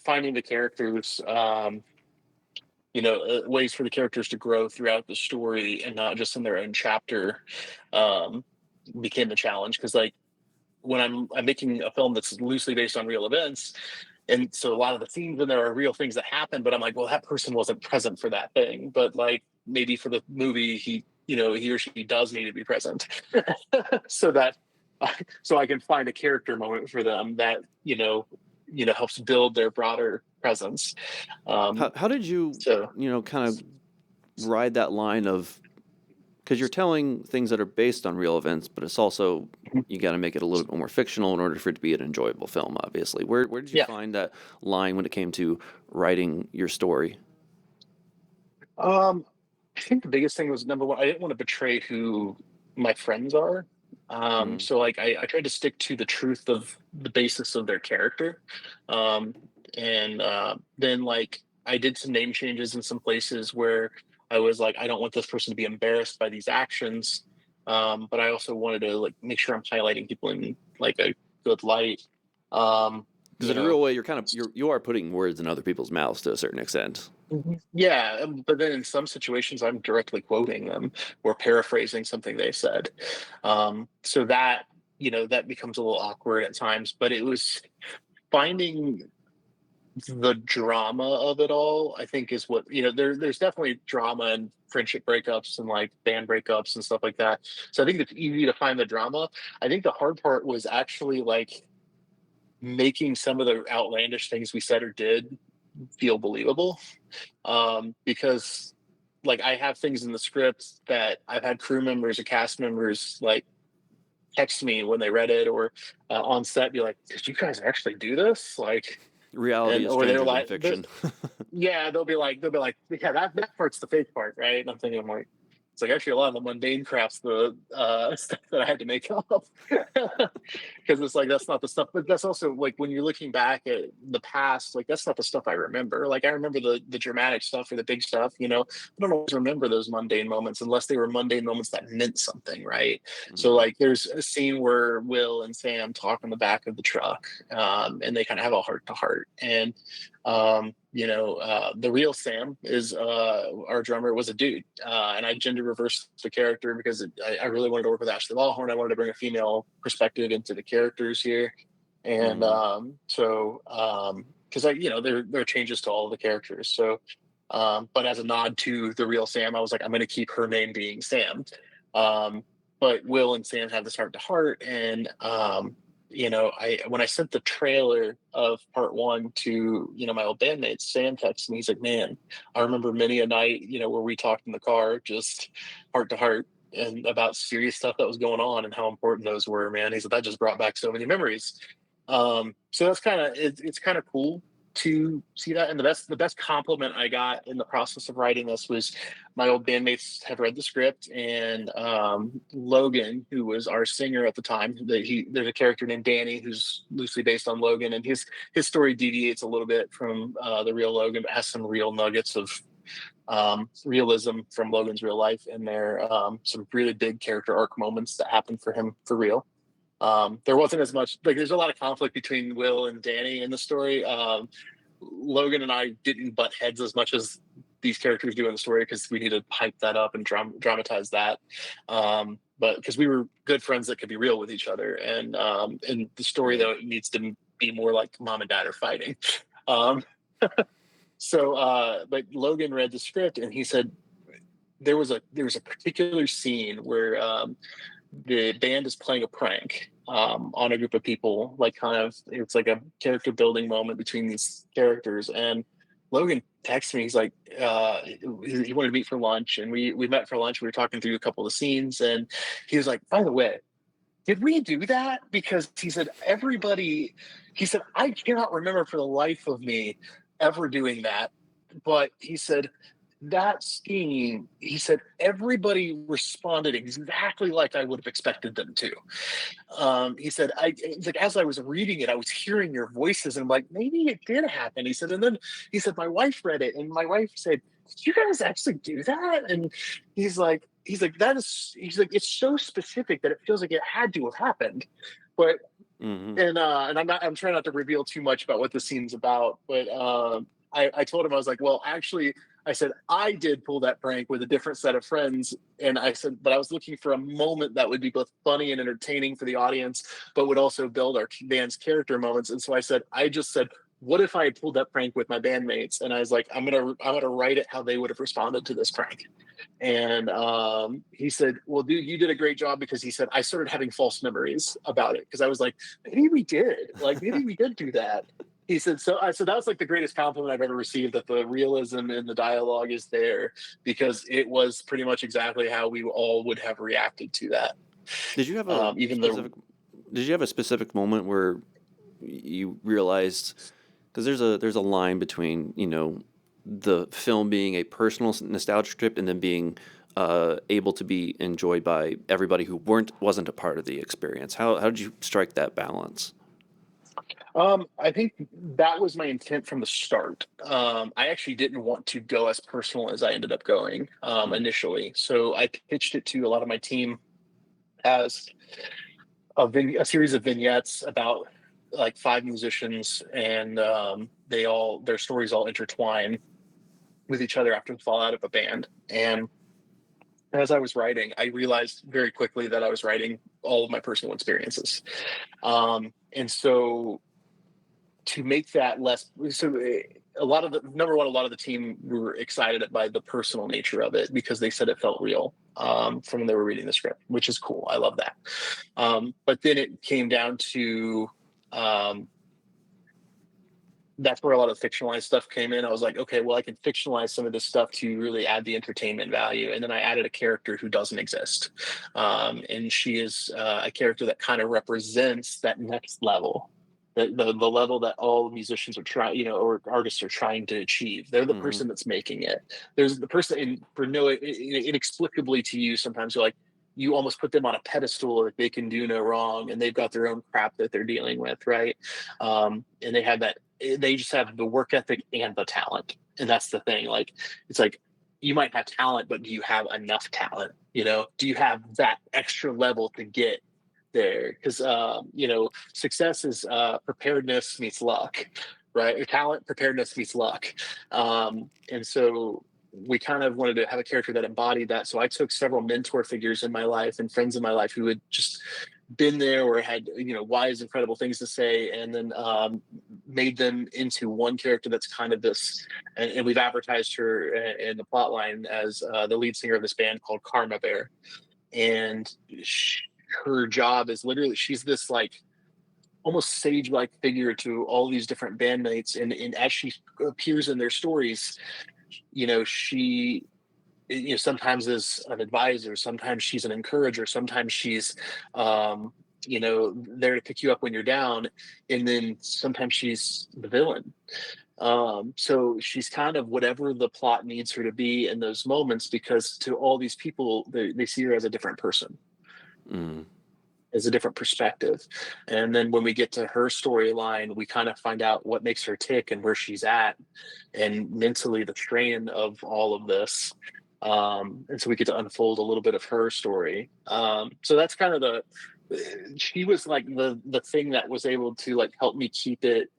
Speaker 3: finding the characters, ways for the characters to grow throughout the story and not just in their own chapter, became the challenge. Because like when I'm making a film that's loosely based on real events, and so a lot of the scenes in there are real things that happen, but I'm like, well, that person wasn't present for that thing, but like maybe for the movie, he or she does need to be present, so that so I can find a character moment for them that helps build their broader presence.
Speaker 1: How did you,
Speaker 3: So
Speaker 1: kind of ride that line of, because you're telling things that are based on real events, but it's also, you got to make it a little bit more fictional in order for it to be an enjoyable film, obviously. Where did you
Speaker 3: yeah,
Speaker 1: find that line when it came to writing your story?
Speaker 3: I think the biggest thing was, number one, I didn't want to betray who my friends are.
Speaker 1: Mm.
Speaker 3: So like I tried to stick to the truth of the basis of their character. Um, and then like I did some name changes in some places where I was like, I don't want this person to be embarrassed by these actions. But I also wanted to like make sure I'm highlighting people in like a good light. Um,
Speaker 1: Because
Speaker 3: you
Speaker 1: in a
Speaker 3: know,
Speaker 1: real way, you are putting words in other people's mouths to a certain extent.
Speaker 3: Yeah, but then in some situations, I'm directly quoting them or paraphrasing something they said. So that, that becomes a little awkward at times, but it was finding the drama of it all, I think is what, there's definitely drama and friendship breakups and like band breakups and stuff like that. So I think it's easy to find the drama. I think the hard part was actually like making some of the outlandish things we said or did feel believable, because like I have things in the script that I've had crew members or cast members like text me when they read it, or on set be like, did you guys actually do this, like,
Speaker 1: Reality
Speaker 3: and
Speaker 1: is
Speaker 3: or they're
Speaker 1: stranger than
Speaker 3: like
Speaker 1: fiction.
Speaker 3: yeah, they'll be like yeah, that part's the fake part, right? And I'm thinking, I'm like, it's like actually a lot of the mundane crafts, the stuff that I had to make up, because it's like that's not the stuff. But that's also like when you're looking back at the past, like that's not the stuff I remember. Like I remember the dramatic stuff or the big stuff. I don't always remember those mundane moments unless they were mundane moments that meant something, right? So
Speaker 1: Mhm.
Speaker 3: like there's a scene where Will and Sam talk on the back of the truck, and they kind of have a heart to heart, and the real Sam is our drummer was a dude, and I gender reversed the character because I really wanted to work with Ashley Lawhorn. I wanted to bring a female perspective into the characters here, and
Speaker 1: Mhm.
Speaker 3: because there are changes to all of the characters. So, but as a nod to the real Sam, I was like, I'm going to keep her name being Sam. Um, but Will and Sam have this heart to heart, and I when I sent the trailer of part one to my old bandmates, Sam texted me. He's like, "Man, I remember many a night, where we talked in the car, just heart to heart, and about serious stuff that was going on and how important those were, man." He said that just brought back so many memories. So that's kind of it's kind of cool to see that. And the best compliment I got in the process of writing this was my old bandmates have read the script, and Logan, who was our singer at the time, there's a character named Danny who's loosely based on Logan, and his story deviates a little bit from the real Logan, but has some real nuggets of realism from Logan's real life in there. Some really big character arc moments that happen for him for real. There wasn't as much like there's a lot of conflict between Will and Danny in the story. Logan and I didn't butt heads as much as these characters do in the story because we need to hype that up and dramatize that. But because we were good friends that could be real with each other, and in the story
Speaker 1: Right.
Speaker 3: though, it needs to be more like mom and dad are fighting. Um, but Logan read the script and he said there was a particular scene where the band is playing a prank on a group of people, like kind of it's like a character building moment between these characters, and Logan texted me. He's like, he wanted to meet for lunch, and we met for lunch. We were talking through a couple of scenes, and he was like, by the way, did we do that? Because he said, I cannot remember for the life of me ever doing that. But he said, that scene, he said, everybody responded exactly like I would have expected them to. He said, it's like, as I was reading it, I was hearing your voices, and I'm like, maybe it did happen. He said, and then he said, my wife read it, and my wife said, did you guys actually do that? And he's like, it's so specific that it feels like it had to have happened. But
Speaker 1: Mm-hmm.
Speaker 3: and I'm trying not to reveal too much about what the scene's about, but I told him, I was like, well, actually, I said, I did pull that prank with a different set of friends. And I said, but I was looking for a moment that would be both funny and entertaining for the audience, but would also build our band's character moments. And so I just said, what if I had pulled that prank with my bandmates? And I was like, I'm gonna write it how they would have responded to this prank. And he said, well, dude, you did a great job, because he said, I started having false memories about it, because I was like, maybe we did do that. He said, so that was like the greatest compliment I've ever received, that the realism in the dialogue is there, because it was pretty much exactly how we all would have reacted to that.
Speaker 1: Did you have a
Speaker 3: Even
Speaker 1: specific? Did you have a specific moment where you realized, because there's a line between, the film being a personal nostalgia trip and then being able to be enjoyed by everybody who wasn't a part of the experience. How did you strike that balance?
Speaker 3: I think that was my intent from the start. I actually didn't want to go as personal as I ended up going initially. So I pitched it to a lot of my team as a series of vignettes about like 5 musicians, and their stories all intertwine with each other after the fallout of a band. And as I was writing, I realized very quickly that I was writing all of my personal experiences. And so to make that less, a lot of the team were excited by the personal nature of it, because they said it felt real from when they were reading the script, which is cool. I love that. But then it came down to, that's where a lot of fictionalized stuff came in. I was like, okay, well, I can fictionalize some of this stuff to really add the entertainment value. And then I added a character who doesn't exist. And she is a character that kind of represents that next level, the level that all musicians are trying, or artists are trying to achieve. They're the
Speaker 1: Mm-hmm.
Speaker 3: person that's making it. There's the person, inexplicably to you, sometimes you're like, you almost put them on a pedestal, like they can do no wrong, and they've got their own crap that they're dealing with, right? And they just have the work ethic and the talent. And that's the thing. Like, it's like, you might have talent, but do you have enough talent? Do you have that extra level to get there? Because, success is preparedness meets luck, right? Or talent, preparedness meets luck. And so we kind of wanted to have a character that embodied that. So I took several mentor figures in my life and friends in my life who had just been there or had, wise, incredible things to say, and then made them into one character that's kind of this, and we've advertised her in the plot line as the lead singer of this band called Karma Bear. And her job is literally, she's this like almost sage-like figure to all these different bandmates. And as she appears in their stories, she sometimes is an advisor, sometimes she's an encourager, sometimes she's there to pick you up when you're down, and then sometimes she's the villain. So she's kind of whatever the plot needs her to be in those moments, because to all these people, they see her as a different person. As a different perspective. And then when we get to her storyline, we kind of find out what makes her tick and where she's at, and mentally the strain of all of this. And so we get to unfold a little bit of her story. So that's kind of she was like the thing that was able to like help me keep it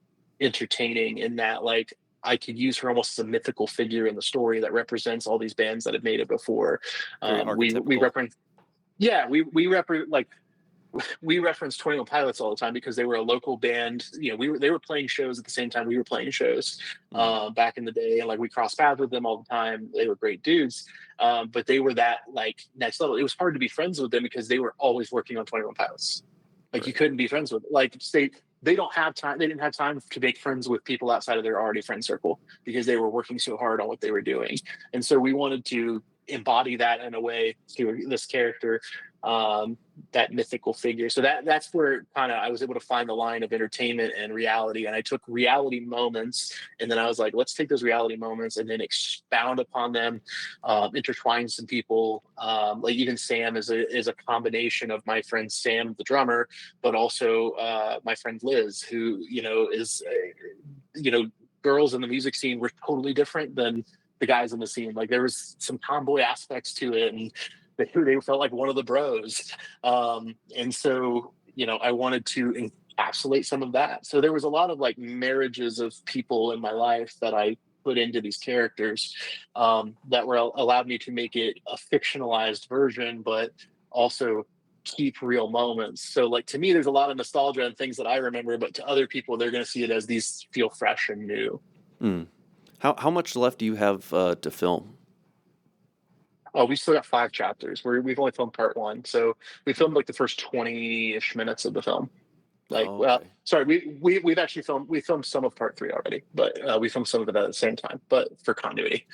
Speaker 3: entertaining, in that like I could use her almost as a mythical figure in the story that represents all these bands that have made it before.
Speaker 1: Very archetypical.
Speaker 3: We reference, we reference 21 Pilots all the time, because they were a local band. They were playing shows at the same time we were playing shows back in the day, and like we crossed paths with them all the time. They were great dudes, but they were that like next level. It was hard to be friends with them because they were always working on 21 Pilots. Like, right. You couldn't be friends with, like, they don't have time. They didn't have time to make friends with people outside of their already friend circle because they were working so hard on what they were doing. And so we wanted to embody that in a way through this character, um, that mythical figure. So that's where kind of I was able to find the line of entertainment and reality. And I took reality moments, and then I was like, let's take those reality moments and then expound upon them, intertwine some people. Like even Sam is a combination of my friend Sam, the drummer, but also my friend Liz, who is girls in the music scene were totally different than the guys in the scene. Like there was some tomboy aspects to it, and they felt like one of the bros. And so I wanted to encapsulate some of that. So there was a lot of like marriages of people in my life that I put into these characters, that were allowed me to make it a fictionalized version, but also keep real moments. So like to me, there's a lot of nostalgia and things that I remember, but to other people, they're going to see it as these feel fresh and new.
Speaker 1: Mm. How much left do you have to film?
Speaker 3: Oh, we still got 5 chapters. We've only filmed part 1, so we filmed like the first 20-ish minutes of the film. Like,
Speaker 1: Oh,
Speaker 3: well,
Speaker 1: okay.
Speaker 3: sorry, we've actually filmed some of part 3 already, but we filmed some of it at the same time, but for continuity.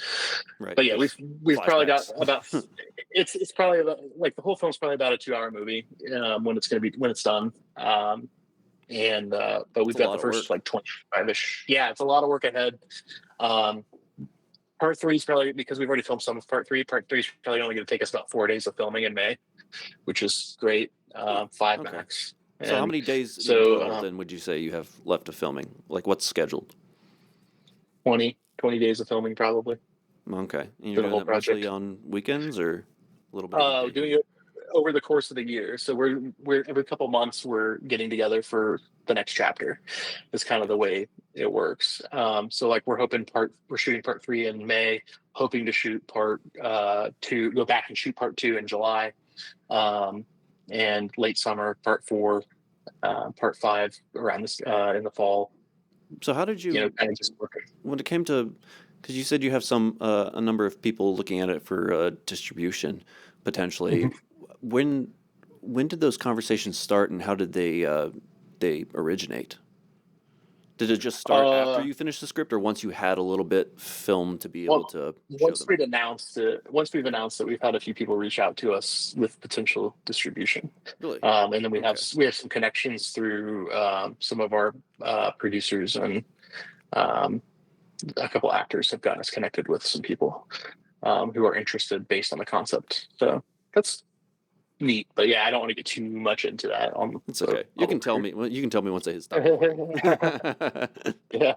Speaker 1: Right.
Speaker 3: But yeah,
Speaker 1: There's
Speaker 3: we've probably got
Speaker 1: flashbacks.
Speaker 3: about it's probably about, like the whole film's probably about a 2-hour movie, when it's done. And but
Speaker 1: It's
Speaker 3: we've
Speaker 1: a
Speaker 3: got
Speaker 1: lot
Speaker 3: the
Speaker 1: of
Speaker 3: first
Speaker 1: work.
Speaker 3: like 25-ish. Yeah, it's a lot of work ahead. Um, Part 3 is probably, because we've already filmed some of part 3. Part 3 is probably only going to take us about 4 days of filming in May, which is great. 5
Speaker 1: Okay.
Speaker 3: max.
Speaker 1: So how
Speaker 3: And
Speaker 1: many days in
Speaker 3: so
Speaker 1: total then would you say you have left of filming? Like what's scheduled?
Speaker 3: 20 days of filming probably
Speaker 1: Okay. And you're
Speaker 3: for the
Speaker 1: doing
Speaker 3: whole
Speaker 1: that mostly
Speaker 3: project.
Speaker 1: on weekends or a little bit of weekday here
Speaker 3: Doing
Speaker 1: and there?
Speaker 3: it over the course of the year. So we're every couple months we're getting together for the next chapter. Is kind of the
Speaker 1: Gotcha.
Speaker 3: way it works. So like we're shooting part 3 in May, hoping to shoot part 2, go back and shoot part 2 in July, um, and late summer part 4, part 5 around this in the fall.
Speaker 1: So how did you,
Speaker 3: Kind of just working.
Speaker 1: when it came to, because you said you have a number of people looking at it for distribution potentially. When when did those conversations start, and how did they originate? Did it just start after
Speaker 3: Uh,
Speaker 1: you finished the script, or once you had a little bit filmed to be able
Speaker 3: Well,
Speaker 1: to show them?
Speaker 3: once we've announced it, we've had a few people reach out to us with potential distribution,
Speaker 1: Really?
Speaker 3: and then
Speaker 1: Okay.
Speaker 3: we have some connections through some of our producers, and um, a couple actors have gotten us connected with some people who are interested based on the concept. So that's neat. But yeah, I don't want to get too much into that on
Speaker 1: It's
Speaker 3: the
Speaker 1: okay. You can
Speaker 3: public
Speaker 1: tell
Speaker 3: record.
Speaker 1: me. Well, you can tell me once I hit stop recording.
Speaker 3: Yeah,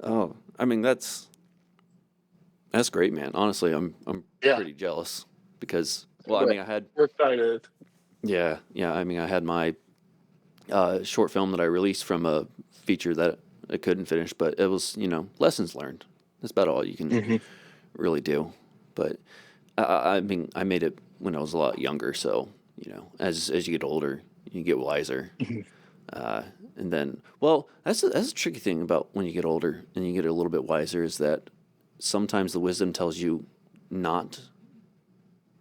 Speaker 1: Oh, I mean that's great, man. Honestly, I'm
Speaker 3: yeah,
Speaker 1: pretty jealous because, well, I
Speaker 3: but
Speaker 1: mean, I had
Speaker 3: we're excited.
Speaker 1: yeah. I mean, I had my short film that I released from a feature that I couldn't finish, but it was lessons learned. That's about all you can
Speaker 3: Hmm.
Speaker 1: really do. But I mean, I made it when I was a lot younger, so as you get older, you get wiser. Uh, and then, well, that's a tricky thing about when you get older and you get a little bit wiser is that sometimes the wisdom tells you not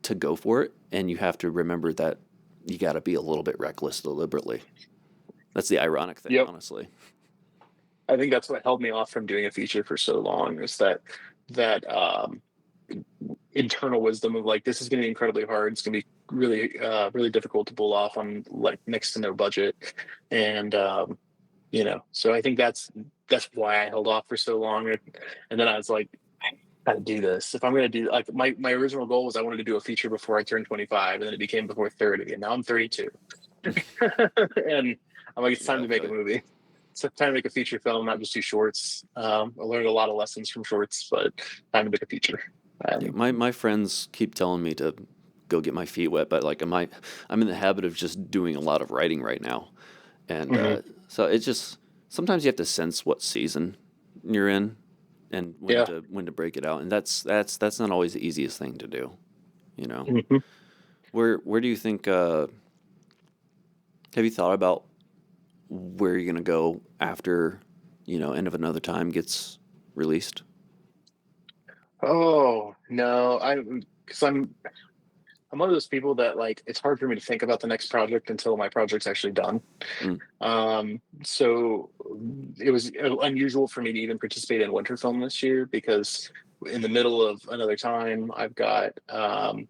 Speaker 1: to go for it, and you have to remember that you got to be a little bit reckless deliberately. That's the ironic thing,
Speaker 3: Yep.
Speaker 1: honestly.
Speaker 3: I think that's what held me off from doing a feature for so long, is that internal wisdom of like, this is going to be incredibly hard. It's going to be really difficult to pull off on like next to no budget, and so I think that's why I held off for so long, and then I was like, I gotta do this. If I'm gonna do, like, my original goal was I wanted to do a feature before I turned 25, and then it became before 30, and now I'm 32, and I'm like, it's
Speaker 1: Yeah,
Speaker 3: time to make a
Speaker 1: okay.
Speaker 3: movie. It's time to make a feature film, not just do shorts. I learned a lot of lessons from shorts, but time to make a feature.
Speaker 1: Yeah,
Speaker 3: Um,
Speaker 1: my friends keep telling me to go get my feet wet, but like I'm in the habit of just doing a lot of writing right now, and
Speaker 3: mhm.
Speaker 1: so it's just sometimes you have to sense what season you're in and
Speaker 3: Yeah.
Speaker 1: when to break it out, and that's not always the easiest thing to do, you know.
Speaker 3: Mhm.
Speaker 1: Where do you think? Have you thought about where you're gonna go after End of Another Time gets released?
Speaker 3: Oh no, I because I'm one of those people that like it's hard for me to think about the next project until my project's actually done.
Speaker 1: Mm.
Speaker 3: So it was unusual for me to even participate in winter film this year because in the middle of another time, I've got, I'm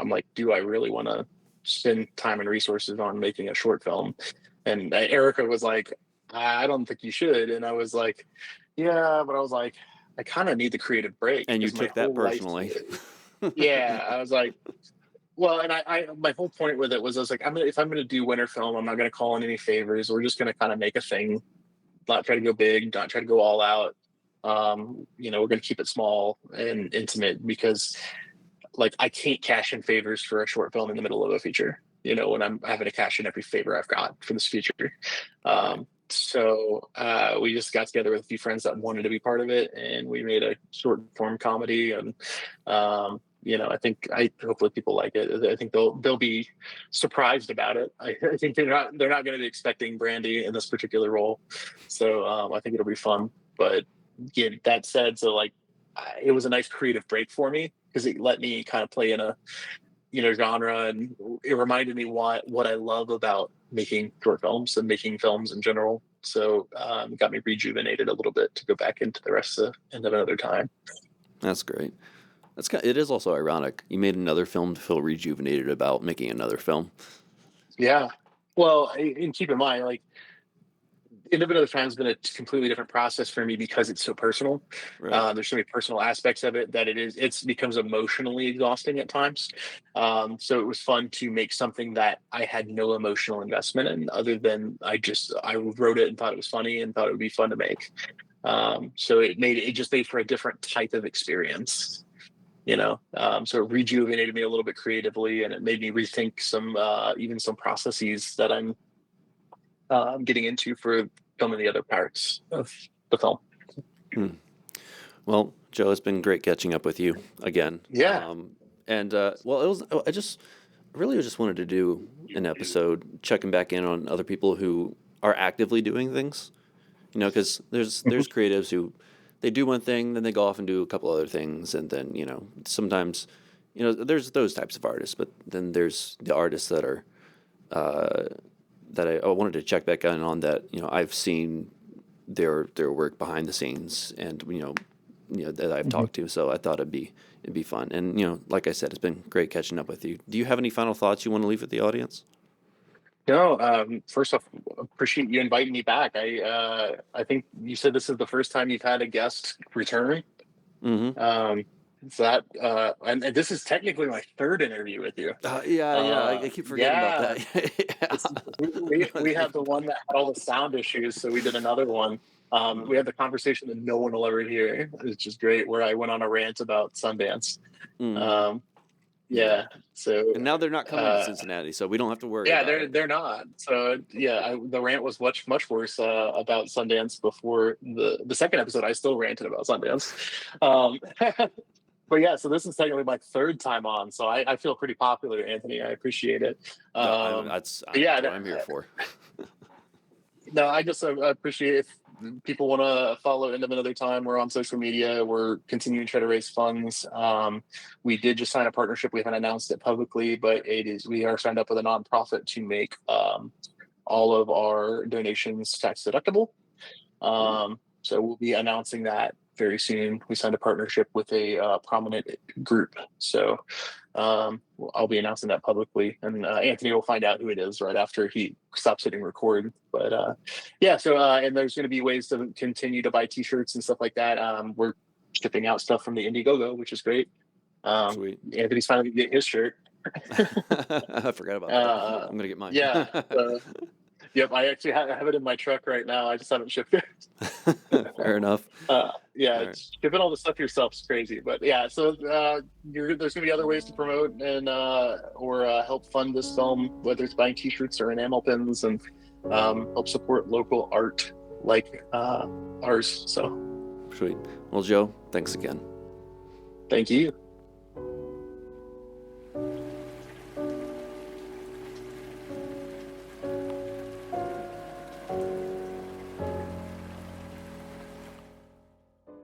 Speaker 3: like, do I really want to spend time and resources on making a short film? And Erica was like, I don't think you should. And I was like, yeah, but I was like, I kind of need the creative break
Speaker 1: And you
Speaker 3: because my
Speaker 1: took that
Speaker 3: whole life.
Speaker 1: personally.
Speaker 3: Yeah, I was like, well, and I my whole point with it was I was like, if I'm gonna do winter film, I'm not gonna call in any favors. We're just gonna kind of make a thing, not try to go big, not try to go all out. We're gonna keep it small and intimate because like I can't cash in favors for a short film in the middle of a feature, when I'm having to cash in every favor I've got for this feature. So we just got together with a few friends that wanted to be part of it, and we made a short form comedy. And I think hopefully people like it. I think they'll be surprised about it. I think they're not going to be expecting Brandy in this particular role, so I think it'll be fun. But yeah, that said, so like it was a nice creative break for me because it let me kind of play in a genre, and it reminded me what I love about making short films and making films in general. So it got me rejuvenated a little bit to go back into the rest of another time.
Speaker 1: That's great. It is also ironic. You made another film to feel rejuvenated about making another film.
Speaker 3: Yeah. Well, and keep in mind, like, End of Another Time has been a completely different process for me because it's so personal.
Speaker 1: Right.
Speaker 3: There's so many personal aspects of it that it becomes emotionally exhausting at times. So it was fun to make something that I had no emotional investment in, other than I wrote it and thought it was funny and thought it would be fun to make. So it just made for a different type of experience. So it rejuvenated me a little bit creatively, and it made me rethink even some processes that I'm getting into for filming the other parts of the film.
Speaker 1: Well, Joe, it's been great catching up with you again.
Speaker 3: Yeah.
Speaker 1: I really just wanted to do an episode checking back in on other people who are actively doing things. Because there's creatives who they do one thing, then they go off and do a couple other things, and then sometimes there's those types of artists, but then there's the artists that are that I wanted to check back in on that I've seen their work behind the scenes, and that I've talked to, so I thought it'd be fun. And like I said, it's been great catching up with you. Do you have any final thoughts you want to leave with the audience?
Speaker 3: No, first off, appreciate you inviting me back. I think you said this is the first time you've had a guest return.
Speaker 1: Mm-hmm.
Speaker 3: And this is technically my third interview with you.
Speaker 1: I keep forgetting about
Speaker 3: that. We had the one that had all the sound issues, so we did another one. We had the conversation that no one will ever hear, which is great, where I went on a rant about Sundance.
Speaker 1: Mm-hmm.
Speaker 3: Yeah. So
Speaker 1: and now they're not coming to Cincinnati, so we don't have to worry.
Speaker 3: Yeah,
Speaker 1: about
Speaker 3: they're not. So yeah, the rant was much worse about Sundance before the second episode. I still ranted about Sundance. But yeah, so this is technically my third time on, so I feel pretty popular, Anthony. I appreciate it.
Speaker 1: That's what I'm here for.
Speaker 3: No, I just appreciate if people want to follow End of Another Time. We're on social media. We're continuing to try to raise funds. We did just sign a partnership. We haven't announced it publicly, but we are signed up with a nonprofit to make all of our donations tax deductible. So we'll be announcing that very soon. We signed a partnership with a prominent group. So I'll be announcing that publicly, and Anthony will find out who it is right after he stops hitting record. But and there's going to be ways to continue to buy t-shirts and stuff like that. We're shipping out stuff from the Indiegogo, which is great.
Speaker 1: Sweet.
Speaker 3: Anthony's finally getting his shirt.
Speaker 1: I forgot about that. I'm going to get mine.
Speaker 3: Yeah. Yep, I actually have it in my truck right now. I just haven't shipped it.
Speaker 1: Fair enough.
Speaker 3: Right. Shipping all the stuff yourself is crazy, but yeah. So there's going to be other ways to promote and or help fund this film, whether it's buying T-shirts or enamel pins, and help support local art like ours. So
Speaker 1: sweet. Well, Joe, thanks again.
Speaker 3: Thank you.